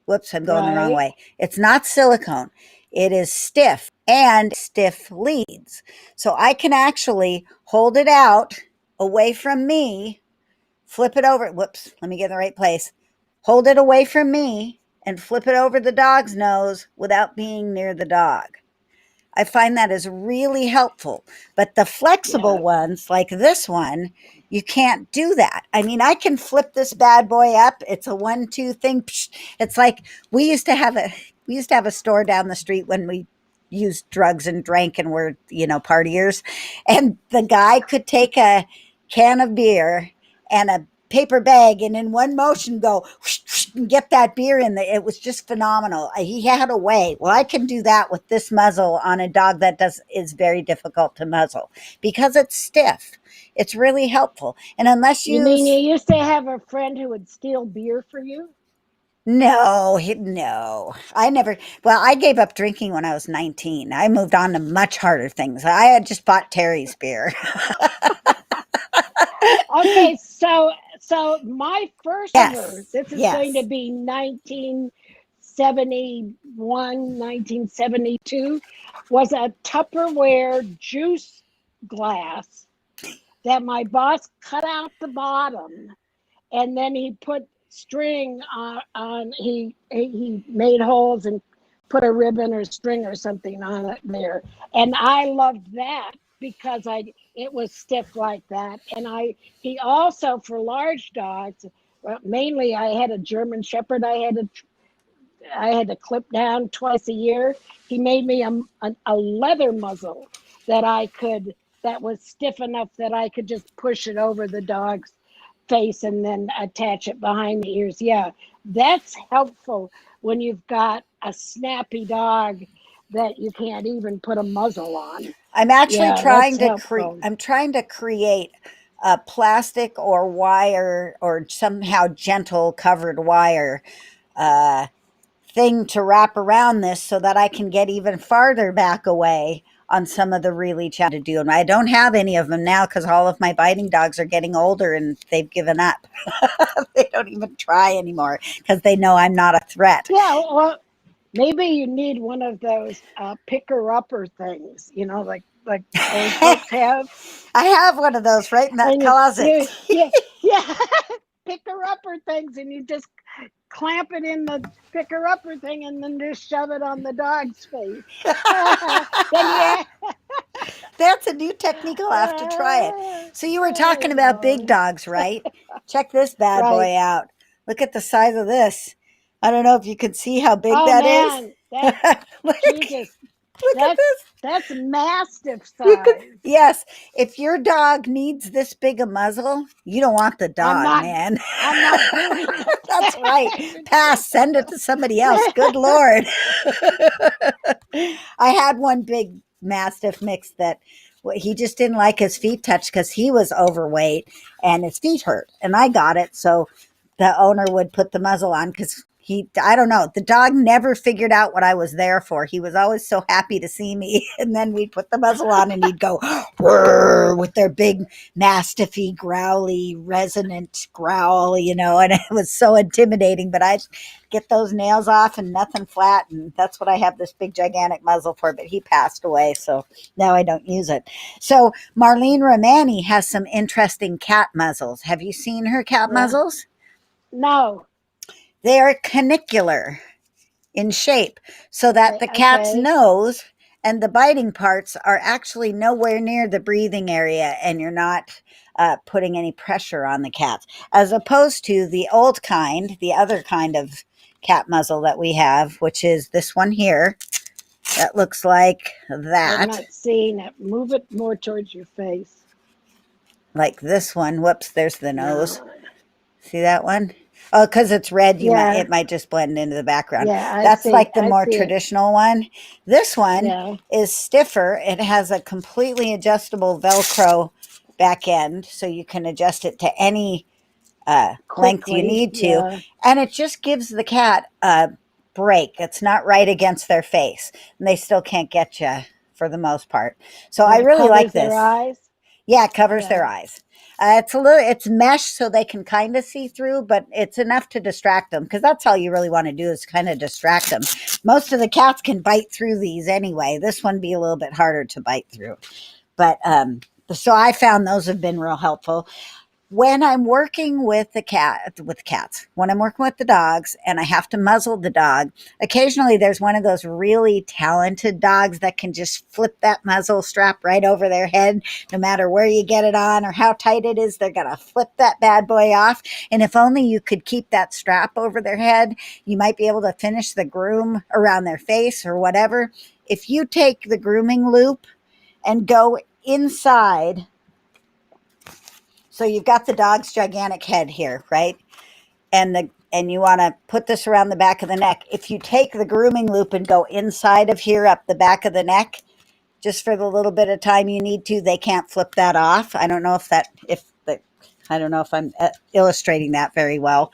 Whoops, I'm going the wrong right. way. It's not silicone. It is stiff and stiff leads. So I can actually hold it out away from me, flip it over. Whoops, let me get in the right place. Hold it away from me and flip it over the dog's nose without being near the dog. I find that is really helpful. But the flexible Yeah, ones, like this one, you can't do that. I mean, I can flip this bad boy up. It's a 1-2 thing. It's like we used to have a store down the street when we used drugs and drank and were, partiers. And the guy could take a can of beer and a paper bag and in one motion go whoosh, whoosh, and get that beer in there. It was just phenomenal. He had a way. Well, I can do that with this muzzle on a dog that is very difficult to muzzle because it's stiff. It's really helpful. And unless you mean you you used to have a friend who would steal beer for you? no, no. I never. Well, I gave up drinking when I was 19. I moved on to much harder things. I had just bought Terry's beer. Okay, so my first ever, Yes, this is going to yes. be 1971, 1972, was a Tupperware juice glass that my boss cut out the bottom, and then he put string on he made holes and put a ribbon or string or something on it there, and I loved that because I it was stiff like that. And he also, for large dogs, well, mainly I had a German Shepherd I had to clip down twice a year. He made me a leather muzzle that I could that was stiff enough that I could just push it over the dog's face and then attach it behind the ears. Yeah, that's helpful when you've got a snappy dog that you can't even put a muzzle on. I'm actually Yeah, that's helpful. I'm trying to create a plastic or wire or somehow gentle covered wire uh, thing to wrap around this so that I can get even farther back away on some of the really to do. And I don't have any of them now because all of my biting dogs are getting older and they've given up. They don't even try anymore because they know I'm not a threat. Yeah, well, maybe you need one of those picker upper things, like old folks have. I have one of those right in that And closet. yeah, picker upper things, and you just clamp it in the picker upper thing, and then just shove it on the dog's face. Then yeah, That's a new technique. I'll have to try it. So you were talking about big dogs, right? Check this bad right. boy out. Look at the size of this. I don't know if you can see how big Oh that is. man, that's look, Jesus. look at That's this. that's mastiff You could, size. yes. If your dog needs this big a muzzle, you don't want the I'm dog, not. man. I'm not doing That's right. it. Pass. Send it to somebody else. Good Lord. I had one big mastiff mix that he just didn't like his feet touched because he was overweight and his feet hurt. And I got it. So the owner would put the muzzle on because I don't know. The dog never figured out what I was there for. He was always so happy to see me. And then we'd put the muzzle on and he'd go "Whirr," with their big mastiffy, growly, resonant growl, and it was so intimidating. But I'd get those nails off and nothing flat. And that's what I have this big, gigantic muzzle for. But he passed away. So now I don't use it. So Marlene Romani has some interesting cat muzzles. Have you seen her cat Yeah. muzzles? No. They are canicular in shape so that the cat's Okay. nose and the biting parts are actually nowhere near the breathing area, and you're not putting any pressure on the cats, as opposed to the old kind, the other kind of cat muzzle that we have, which is this one here that looks like I'm that, not seeing it. Move it more towards your face. like this one. Whoops, there's the nose. No. See that one? Oh, because it's red, Yeah. it might just blend into the background. Yeah. I That's see. like the I more see it. traditional one. This one Yeah. is stiffer. It has a completely adjustable Velcro back end, so you can adjust it to any length you Quickly. need to, Yeah. and it just gives the cat a break. It's not right against their face, and they still can't get you for the most part. So I And it really like covers their this. eyes. Yeah, it covers their Yeah. eyes. It's mesh so they can kind of see through, but it's enough to distract them because that's all you really want to do is kind of distract them. Most of the cats can bite through these anyway. This one be a little bit harder to bite through, but so I found those have been real helpful when I'm working with cats, when I'm working with the dogs and I have to muzzle the dog. Occasionally there's one of those really talented dogs that can just flip that muzzle strap right over their head. No matter where you get it on or how tight it is, they're going to flip that bad boy off. And if only you could keep that strap over their head, you might be able to finish the groom around their face or whatever. If you take the grooming loop and go inside, so you've got the dog's gigantic head here, right? And you want to put this around the back of the neck. If you take the grooming loop and go inside of here up the back of the neck, just for the little bit of time you need to, they can't flip that off. I don't know I don't know if I'm illustrating that very well,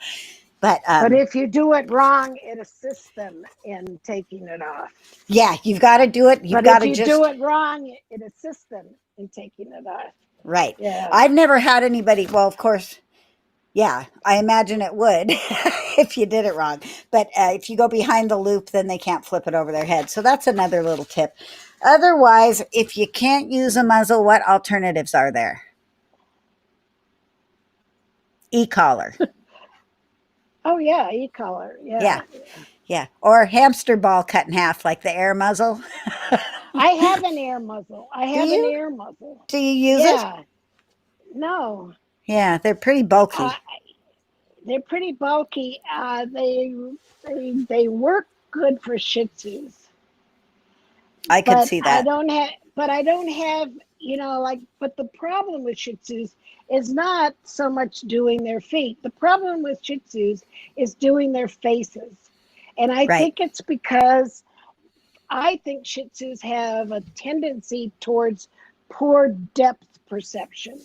but But if you do it wrong, it assists them in taking it off. yeah, you've got to do it. You've But got if to you do just it wrong, it assists them in taking it off. right. Yeah. I've never had anybody. Well, of course, yeah, I imagine it would if you did it wrong. But if you go behind the loop, then they can't flip it over their head. So that's another little tip. Otherwise, if you can't use a muzzle, what alternatives are there? E-collar. Oh yeah, e-collar. Yeah, Yeah. yeah. Or hamster ball cut in half like the air muzzle. I have an air muzzle. I Do have an you? air muzzle. Do you use it? Yeah. No. Yeah, they're pretty Uh, bulky. they're pretty bulky. They work good for Shih Tzus, I could but see I that. don't have. But I don't have. Like. But the problem with Shih Tzus is not so much doing their feet. The problem with Shih Tzus is doing their faces, and I Right. think it's because I think Shih Tzus have a tendency towards poor depth perception.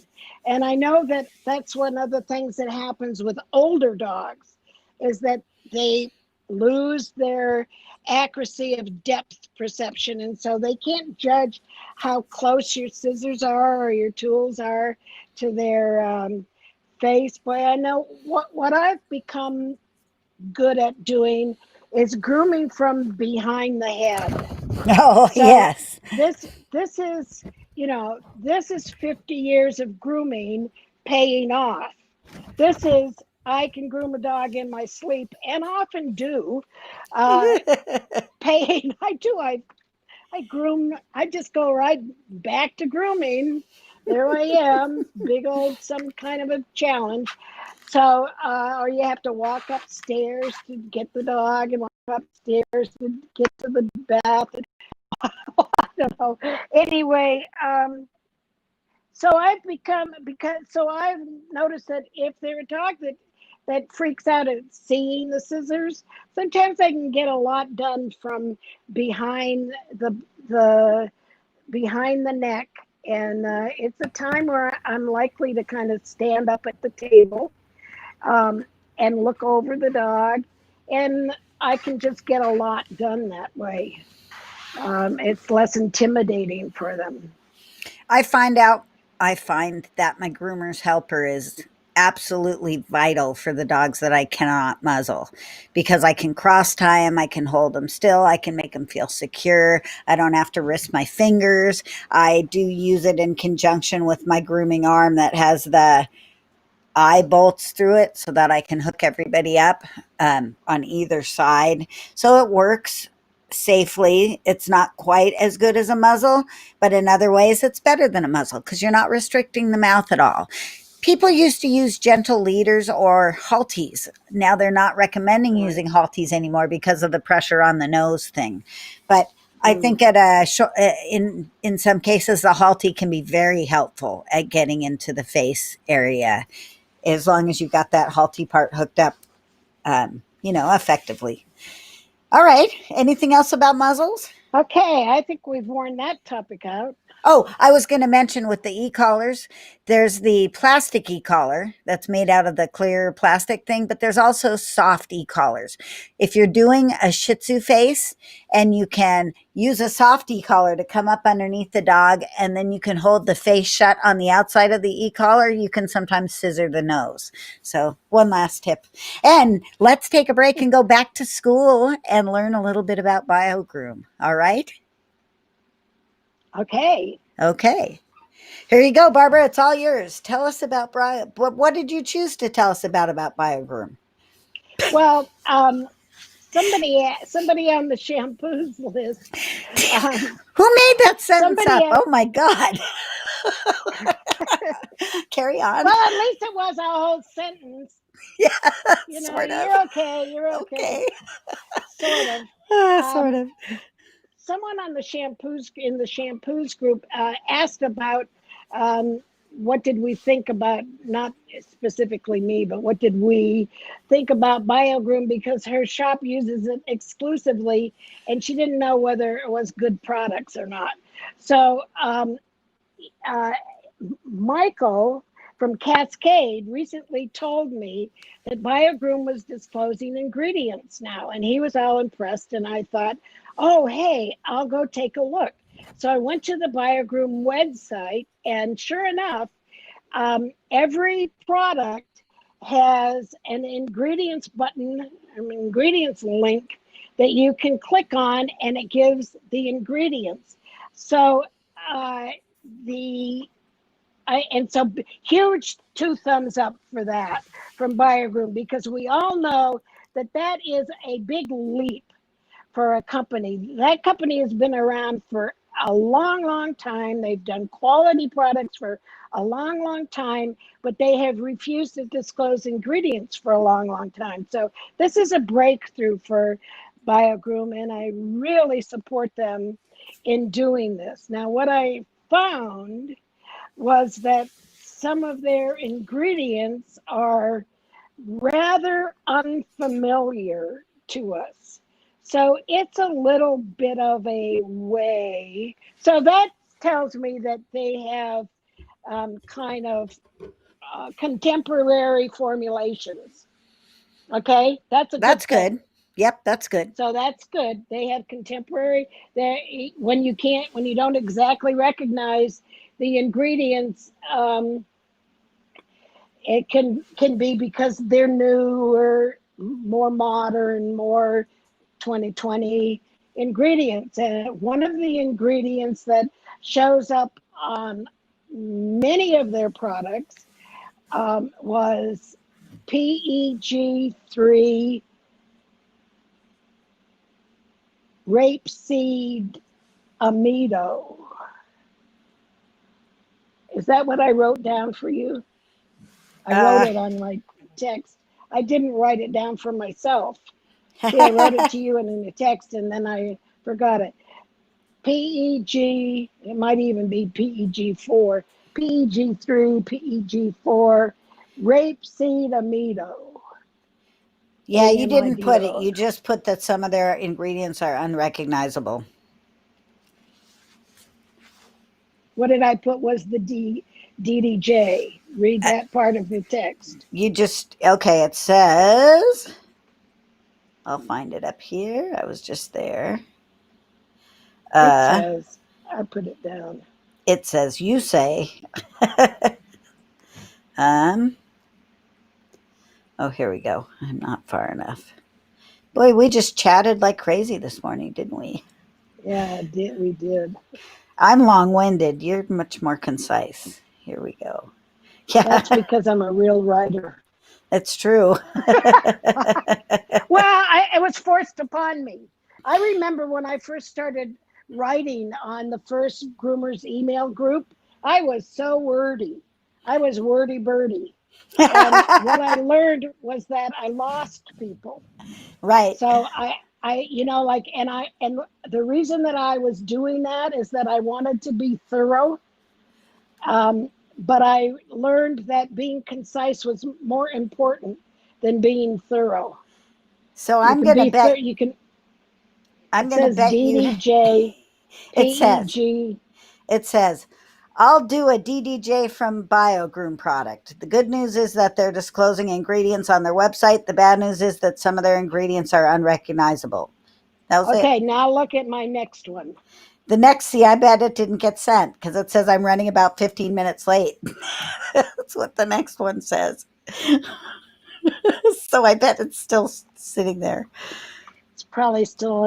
And I know that that's one of the things that happens with older dogs is that they lose their accuracy of depth perception. And so they can't judge how close your scissors are or your tools are to their face. But I know what I've become good at doing is grooming from behind the head. Oh, So yes. this is 50 years of grooming paying off. This is I can groom a dog in my sleep and often do. Uh, Paying I do. I groom. I just go right back to grooming. There I am, big old some kind of a challenge. So, or you have to walk upstairs to get the dog and walk upstairs to get to the bath. I don't know. Anyway, so I've noticed that if they're a dog that freaks out at seeing the scissors, sometimes I can get a lot done from behind the behind the neck, and it's a time where I'm likely to kind of stand up at the table um, and look over the dog. and I can just get a lot done that way. It's less intimidating for them. I find out I find that my groomer's helper is absolutely vital for the dogs that I cannot muzzle because I can cross tie them, I can hold them still, I can make them feel secure. I don't have to risk my fingers. I do use it in conjunction with my grooming arm that has the eye bolts through it so that I can hook everybody up on either side. So it works safely. It's not quite as good as a muzzle, but in other ways, it's better than a muzzle because you're not restricting the mouth at all. People used to use gentle leaders or halties. Now they're not recommending Right. using halties anymore because of the pressure on the nose thing. But I Mm. think in some cases the halty can be very helpful at getting into the face area as long as you got that halty part hooked up, effectively. All right. Anything else about muzzles? Okay, I think we've worn that topic out. Oh, I was going to mention with the e-collars, there's the plastic e-collar that's made out of the clear plastic thing, but there's also soft e-collars. If you're doing a Shih Tzu face and you can use a soft e-collar to come up underneath the dog and then you can hold the face shut on the outside of the e-collar, you can sometimes scissor the nose. So, one last tip. And let's take a break and go back to school and learn a little bit about BioGroom. All right? Okay. Okay. Here you go, Barbara. It's all yours. Tell us about Bio. What did you choose to tell us about BioGroom? Well, somebody on the shampoos list. Um, Who made that sentence somebody up? at Oh my God. Carry on. well, at least it was a whole sentence. Yeah, You know, sort of. you're okay. You're okay. Okay. Sort of. Sort Um, of. someone on the shampoos in the shampoos group asked about um, what did we think about, not specifically me, but what did we think about BioGroom, because her shop uses it exclusively and she didn't know whether it was good products or not. So uh, Michael from Cascade recently told me that BioGroom was disclosing ingredients now, and he was all impressed. And I thought, oh, hey, I'll go take a look. So I went to the BioGroom website, and sure enough, every product has an ingredients button, an ingredients link that you can click on, and it gives the ingredients. So uh, the and so huge two thumbs up for that from BioGroom, because we all know that that is a big leap for a company. That company has been around for a long, long time. They've done quality products for a long, long time, but they have refused to disclose ingredients for a long, long time. So this is a breakthrough for BioGroom, and I really support them in doing this. Now, what I found was that some of their ingredients are rather unfamiliar to us. So it's a little bit of a way. So that tells me that they have kind of contemporary formulations. Okay, that's a good That's thing. good. Yep, that's good. So that's good. They have contemporary. They when you don't exactly recognize the ingredients, it can be because they're newer, more modern, more 2020 ingredients. And one of the ingredients that shows up on many of their products was PEG3 rapeseed amido. Is that what I wrote down for you? I wrote Uh, it on my text. I didn't write it down for myself. See, I wrote it to you and in the text, and then I forgot it. PEG, it might even be PEG4, PEG3, PEG4, rapeseed amido, yeah, you didn't put it. AMIDO. You just put that some of their ingredients are unrecognizable. What did I put was the DDJ? Read Uh, that part of the text. you just, okay, it says I'll find it up here. I was just there. It Uh, says, I put it down. it says, you say. um, oh, here we go. I'm not far enough. Boy, we just chatted like crazy this morning, didn't we? Yeah, we did. I'm long winded. You're much more concise. Here we go. That's Yeah, because I'm a real writer. that's true. Well, it was forced upon me. I remember when I first started writing on the first groomers email group, I was so wordy. I was wordy birdie. And what I learned was that I lost people. Right. So like, and the reason that I was doing that is that I wanted to be thorough. But I learned that being concise was more important than being thorough. So You I'm can gonna be bet. you can. I'm It gonna says bet you. DDJ, It says. PEG. It says. I'll do a DDJ from BioGroom product. The good news is that they're disclosing ingredients on their website. The bad news is that some of their ingredients are unrecognizable. That was it. Okay, now look at my next one. The next, see, I bet it didn't get sent because it says I'm running about 15 minutes late. That's what the next one says. So I bet it's still sitting there. It's probably still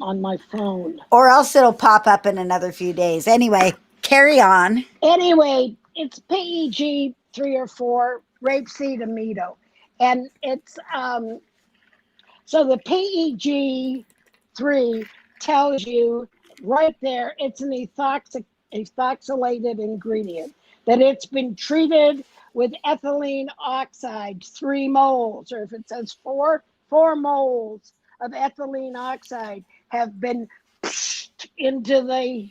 on my phone. Or else it'll pop up in another few days. Anyway, carry on. Anyway, it's PEG 3 or 4 rapeseed amido, and it's so the PEG 3 tells you right there it's an ethoxylated ingredient, that it's been treated with ethylene oxide, 3 moles, or if it says 4 moles of ethylene oxide have been into the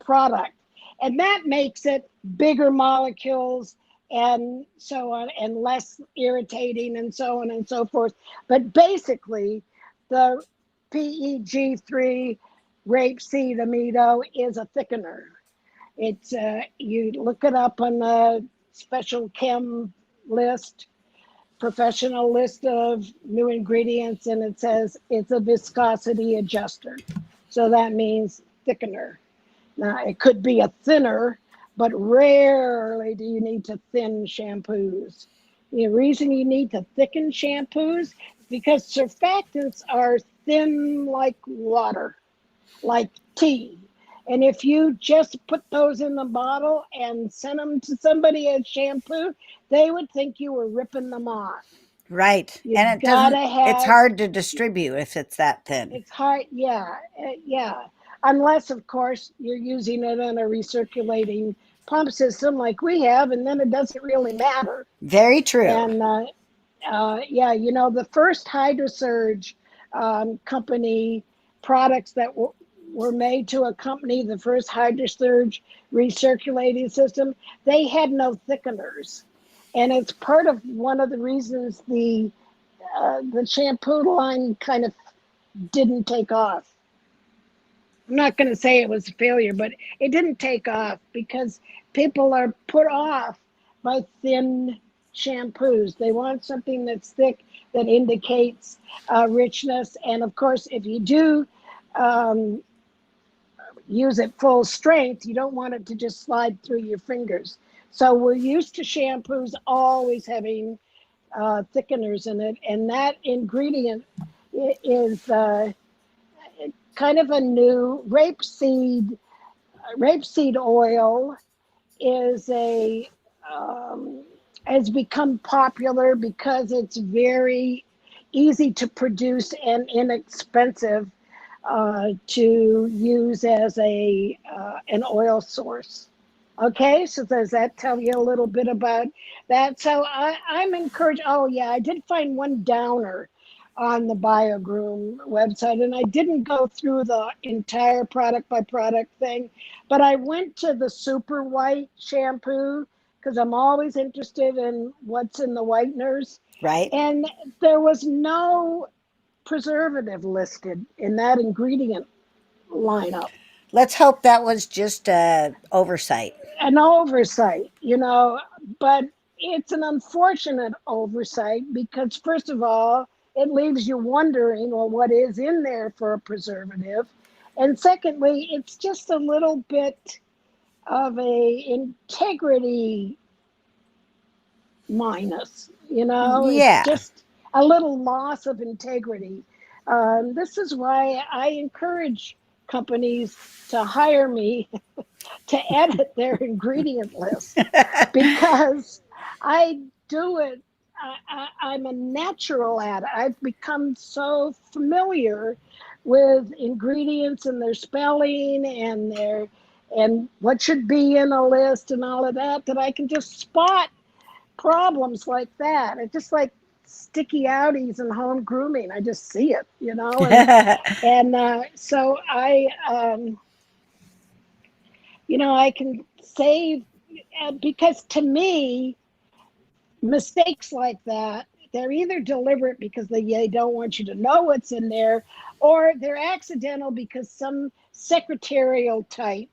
product. And that makes it bigger molecules and so on, and less irritating, and so on and so forth. But basically, the PEG3 rapeseed amido is a thickener. It's you look it up on the special chem list, professional list of new ingredients, and it says it's a viscosity adjuster. So that means thickener. Now, it could be a thinner, but rarely do you need to thin shampoos. The reason you need to thicken shampoos is because surfactants are thin like water, like tea. And if you just put those in the bottle and send them to somebody as shampoo, they would think you were ripping them off. Right. You And it gotta doesn't, it's have hard to distribute if it's that thin. It's hard, yeah, yeah. Unless, of course, you're using it on a recirculating pump system like we have, and then it doesn't really matter. Very true. And yeah, the first hydrosurge company products that were made to accompany the first hydrosurge recirculating system, they had no thickeners, and it's part of one of the reasons the shampoo line kind of didn't take off. I'm not going to say it was a failure, but it didn't take off because people are put off by thin shampoos. They want something that's thick, that indicates richness. And of course, if you do um, use it full strength, you don't want it to just slide through your fingers. So we're used to shampoos always having thickeners in it, and that ingredient is kind of a new rapeseed oil is a has become popular because it's very easy to produce and inexpensive to use as a an oil source. Okay, so does that tell you a little bit about that? So I'm encouraged. Oh yeah, I did find one downer on the BioGroom website, and I didn't go through the entire product by product thing, but I went to the super white shampoo because I'm always interested in what's in the whiteners, Right. and there was no preservative listed in that ingredient lineup. Let's hope that was just a oversight. An oversight, but it's an unfortunate oversight because, first of all, it leaves you wondering, well, what is in there for a preservative? And secondly, it's just a little bit of a integrity minus. It's Yeah. just a little loss of integrity. This is why I encourage companies to hire me to edit their ingredient list, because I do it. I'm a natural at it. I've become so familiar with ingredients and their spelling and what should be in a list and all of that, that I can just spot problems like that. It's just like sticky outies in home grooming. I just see it, and so I can save, because to me, mistakes like that, they're either deliberate because they don't want you to know what's in there, or they're accidental because some secretarial type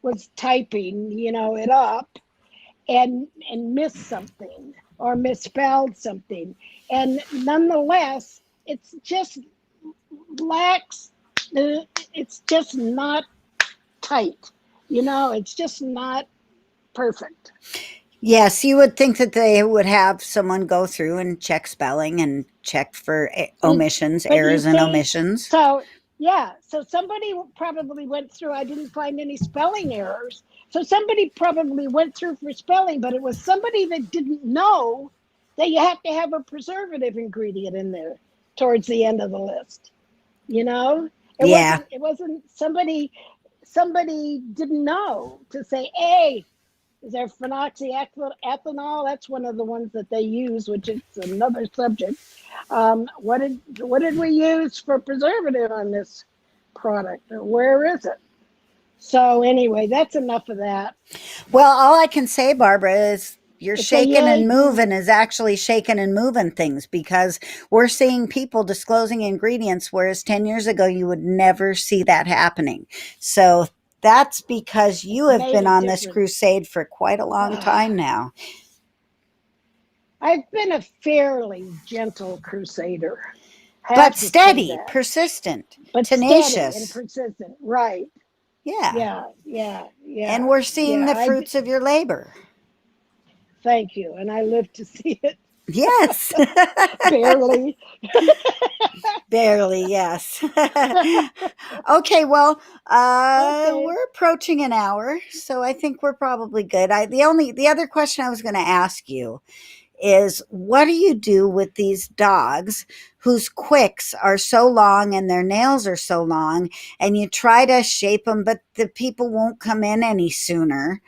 was typing, it up and missed something or misspelled something. And nonetheless, it's just lacks, it's just not tight. It's just not perfect. Yes, you would think that they would have someone go through and check spelling and check for You, omissions, but you errors, and see, omissions. so yeah, so somebody probably went through. I didn't find any spelling errors. So somebody probably went through for spelling, but it was somebody that didn't know that you have to have a preservative ingredient in there towards the end of the list. You know, it Yeah. wasn't. It wasn't somebody. Somebody didn't know to say, "Hey, is there phenoxyethanol?" That's one of the ones that they use, which is another subject. What did we use for preservative on this product? Or where is it? So anyway, that's enough of that. Well, all I can say, Barbara, is you're It's a shaking and yay. moving is actually shaking and moving things, because we're seeing people disclosing ingredients, whereas 10 years ago, you would never see that happening. So that's because you have Made been a on this difference. crusade for quite a long time now. I've been a fairly gentle crusader. But Have to say steady, that, persistent, but steady and tenacious. persistent. Right? Yeah. Yeah, yeah, And yeah, we're seeing yeah. the fruits of your labor. Thank you, and I live to see it. Yes. Barely. Barely, yes. Okay, well, Okay. we're approaching an hour, so I think we're probably good. The other question I was going to ask you is, what do you do with these dogs whose quicks are so long and their nails are so long, and you try to shape them, but the people won't come in any sooner?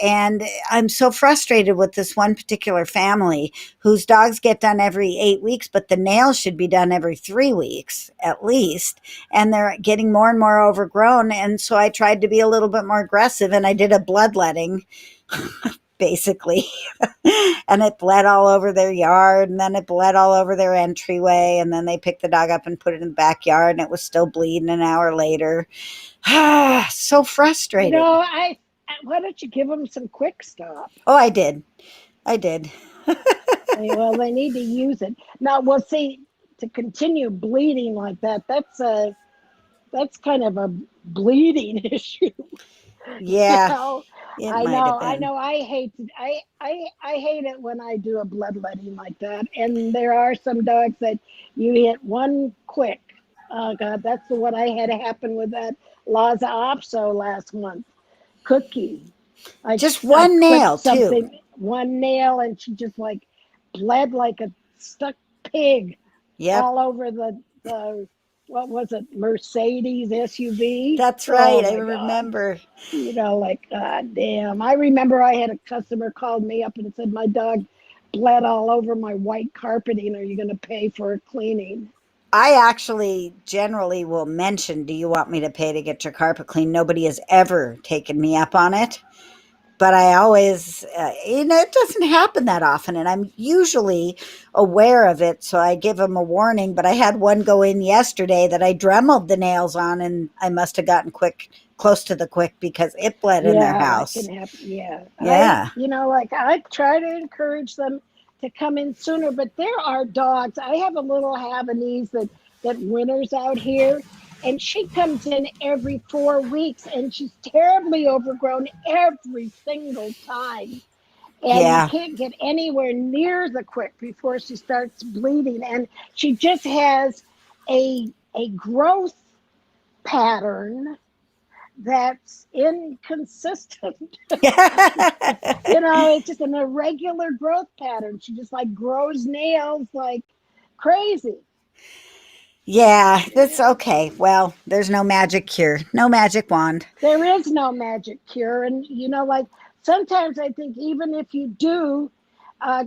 And I'm so frustrated with this one particular family whose dogs get done every 8 weeks, but the nails should be done every 3 weeks at least. And they're getting more and more overgrown. And so I tried to be a little bit more aggressive, and I did a bloodletting basically. And it bled all over their yard, and then it bled all over their entryway. And then they picked the dog up and put it in the backyard, and it was still bleeding an hour later. So frustrating. Why don't you give them some quick stop? Oh, I did. I did. Well, they need to use it now. We'll see. To continue bleeding like that, that's kind of a bleeding issue. you Yeah, know, it I might have know, I been. know. I hate it when I do a bloodletting like that. And there are some dogs that you hit one quick. Oh God, that's the one I had happen with that Lhasa Apso last month. Cookie. Just I one clipped nail, too. something, one nail, and she just like bled like a stuck pig Yep, all over the what was it, Mercedes SUV? that's Oh right. I my God. remember. Like, God damn. I remember I had a customer called me up and said, my dog bled all over my white carpeting. Are you going to pay for a cleaning? I actually generally will mention, do you want me to pay to get your carpet clean? Nobody has ever taken me up on it. But I always, it doesn't happen that often. And I'm usually aware of it. So I give them a warning. But I had one go in yesterday that I dremeled the nails on, and I must have gotten close to the quick, because it bled in their Yeah, it can house. happen. Yeah. Yeah. Like I try to encourage them. to come in sooner. But there are dogs. I have a little Havanese that winters out here, and she comes in every 4 weeks, and she's terribly overgrown every single time. And you Yeah. can't get anywhere near the quick before she starts bleeding. And she just has a growth pattern that's inconsistent. It's just an irregular growth pattern. She just like grows nails like crazy. Yeah, that's okay. Well, there's no magic cure, no magic wand. There is no magic cure. And, like sometimes I think even if you do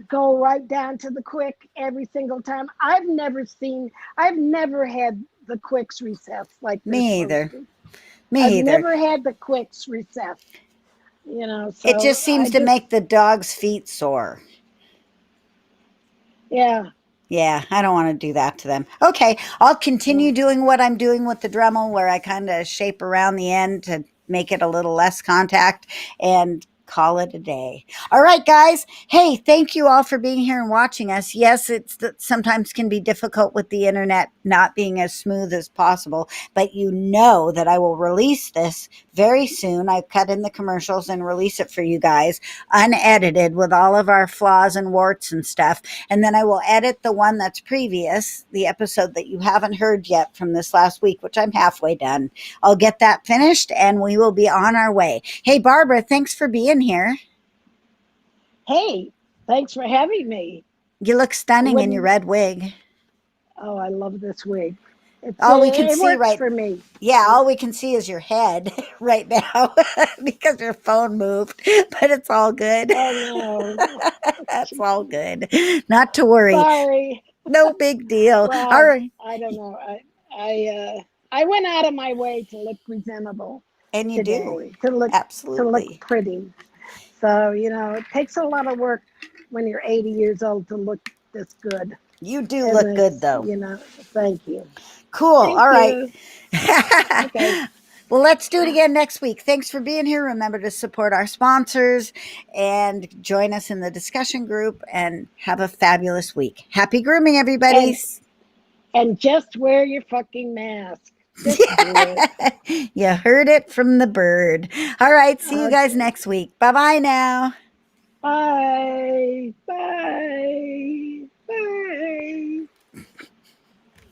go right down to the quick every single time, I've never had the quicks recessed like they're Me supposed either. to. I've Me either. never had the quicks recessed, It so just I seems to just, make the dog's feet sore. yeah, Yeah, I don't want to do that to them. Okay, I'll continue yeah. doing what I'm doing with the Dremel, where I kind of shape around the end to make it a little less contact and call it a day. All right, guys. Hey, thank you all for being here and watching us. Yes, sometimes can be difficult with the internet not being as smooth as possible, but you know that I will release this very soon. I've cut in the commercials and release it for you guys unedited with all of our flaws and warts and stuff. And then I will edit the one that's previous, the episode that you haven't heard yet from this last week, which I'm halfway done. I'll get that finished and we will be on our way. Hey, Barbara, thanks for being here. Hey, thanks for having me. You look I stunning in your wouldn't. red wig. Oh, I love this wig. All we can It see works right for me. Yeah, all we can see is your head right now because your phone moved, but it's all good. Oh no. That's all good. Not to worry. Sorry. No big deal. All Well, right. I don't know. I went out of my way to look presentable And you do. today, to look Absolutely. pretty. So, it takes a lot of work when you're 80 years old to look this good. You do And look good though. thank you. Cool. Thank All right. you. Okay. Well, let's do it again next week. Thanks for being here. Remember to support our sponsors and join us in the discussion group and have a fabulous week. Happy grooming, everybody. And and just wear your fucking mask. Just do it. You heard it from the bird. All right. See you guys Okay. next week. Bye bye now. Bye.